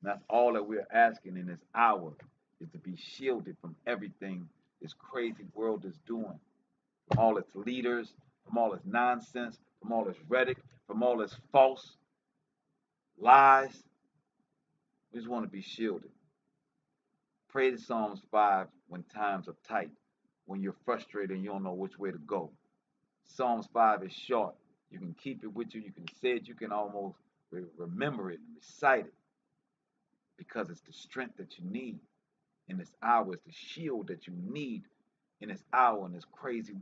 And that's all that we're asking in this hour, is to be shielded from everything this crazy world is doing, from all its leaders, from all its nonsense, from all its rhetoric, from all its false lies. We just want to be shielded. Pray the Psalms 5 when times are tight, when you're frustrated and you don't know which way to go. Psalms 5 is short. You can keep it with you. You can say it. You can almost remember it and recite it because it's the strength that you need in this hour. It's the shield that you need in this hour in this crazy world.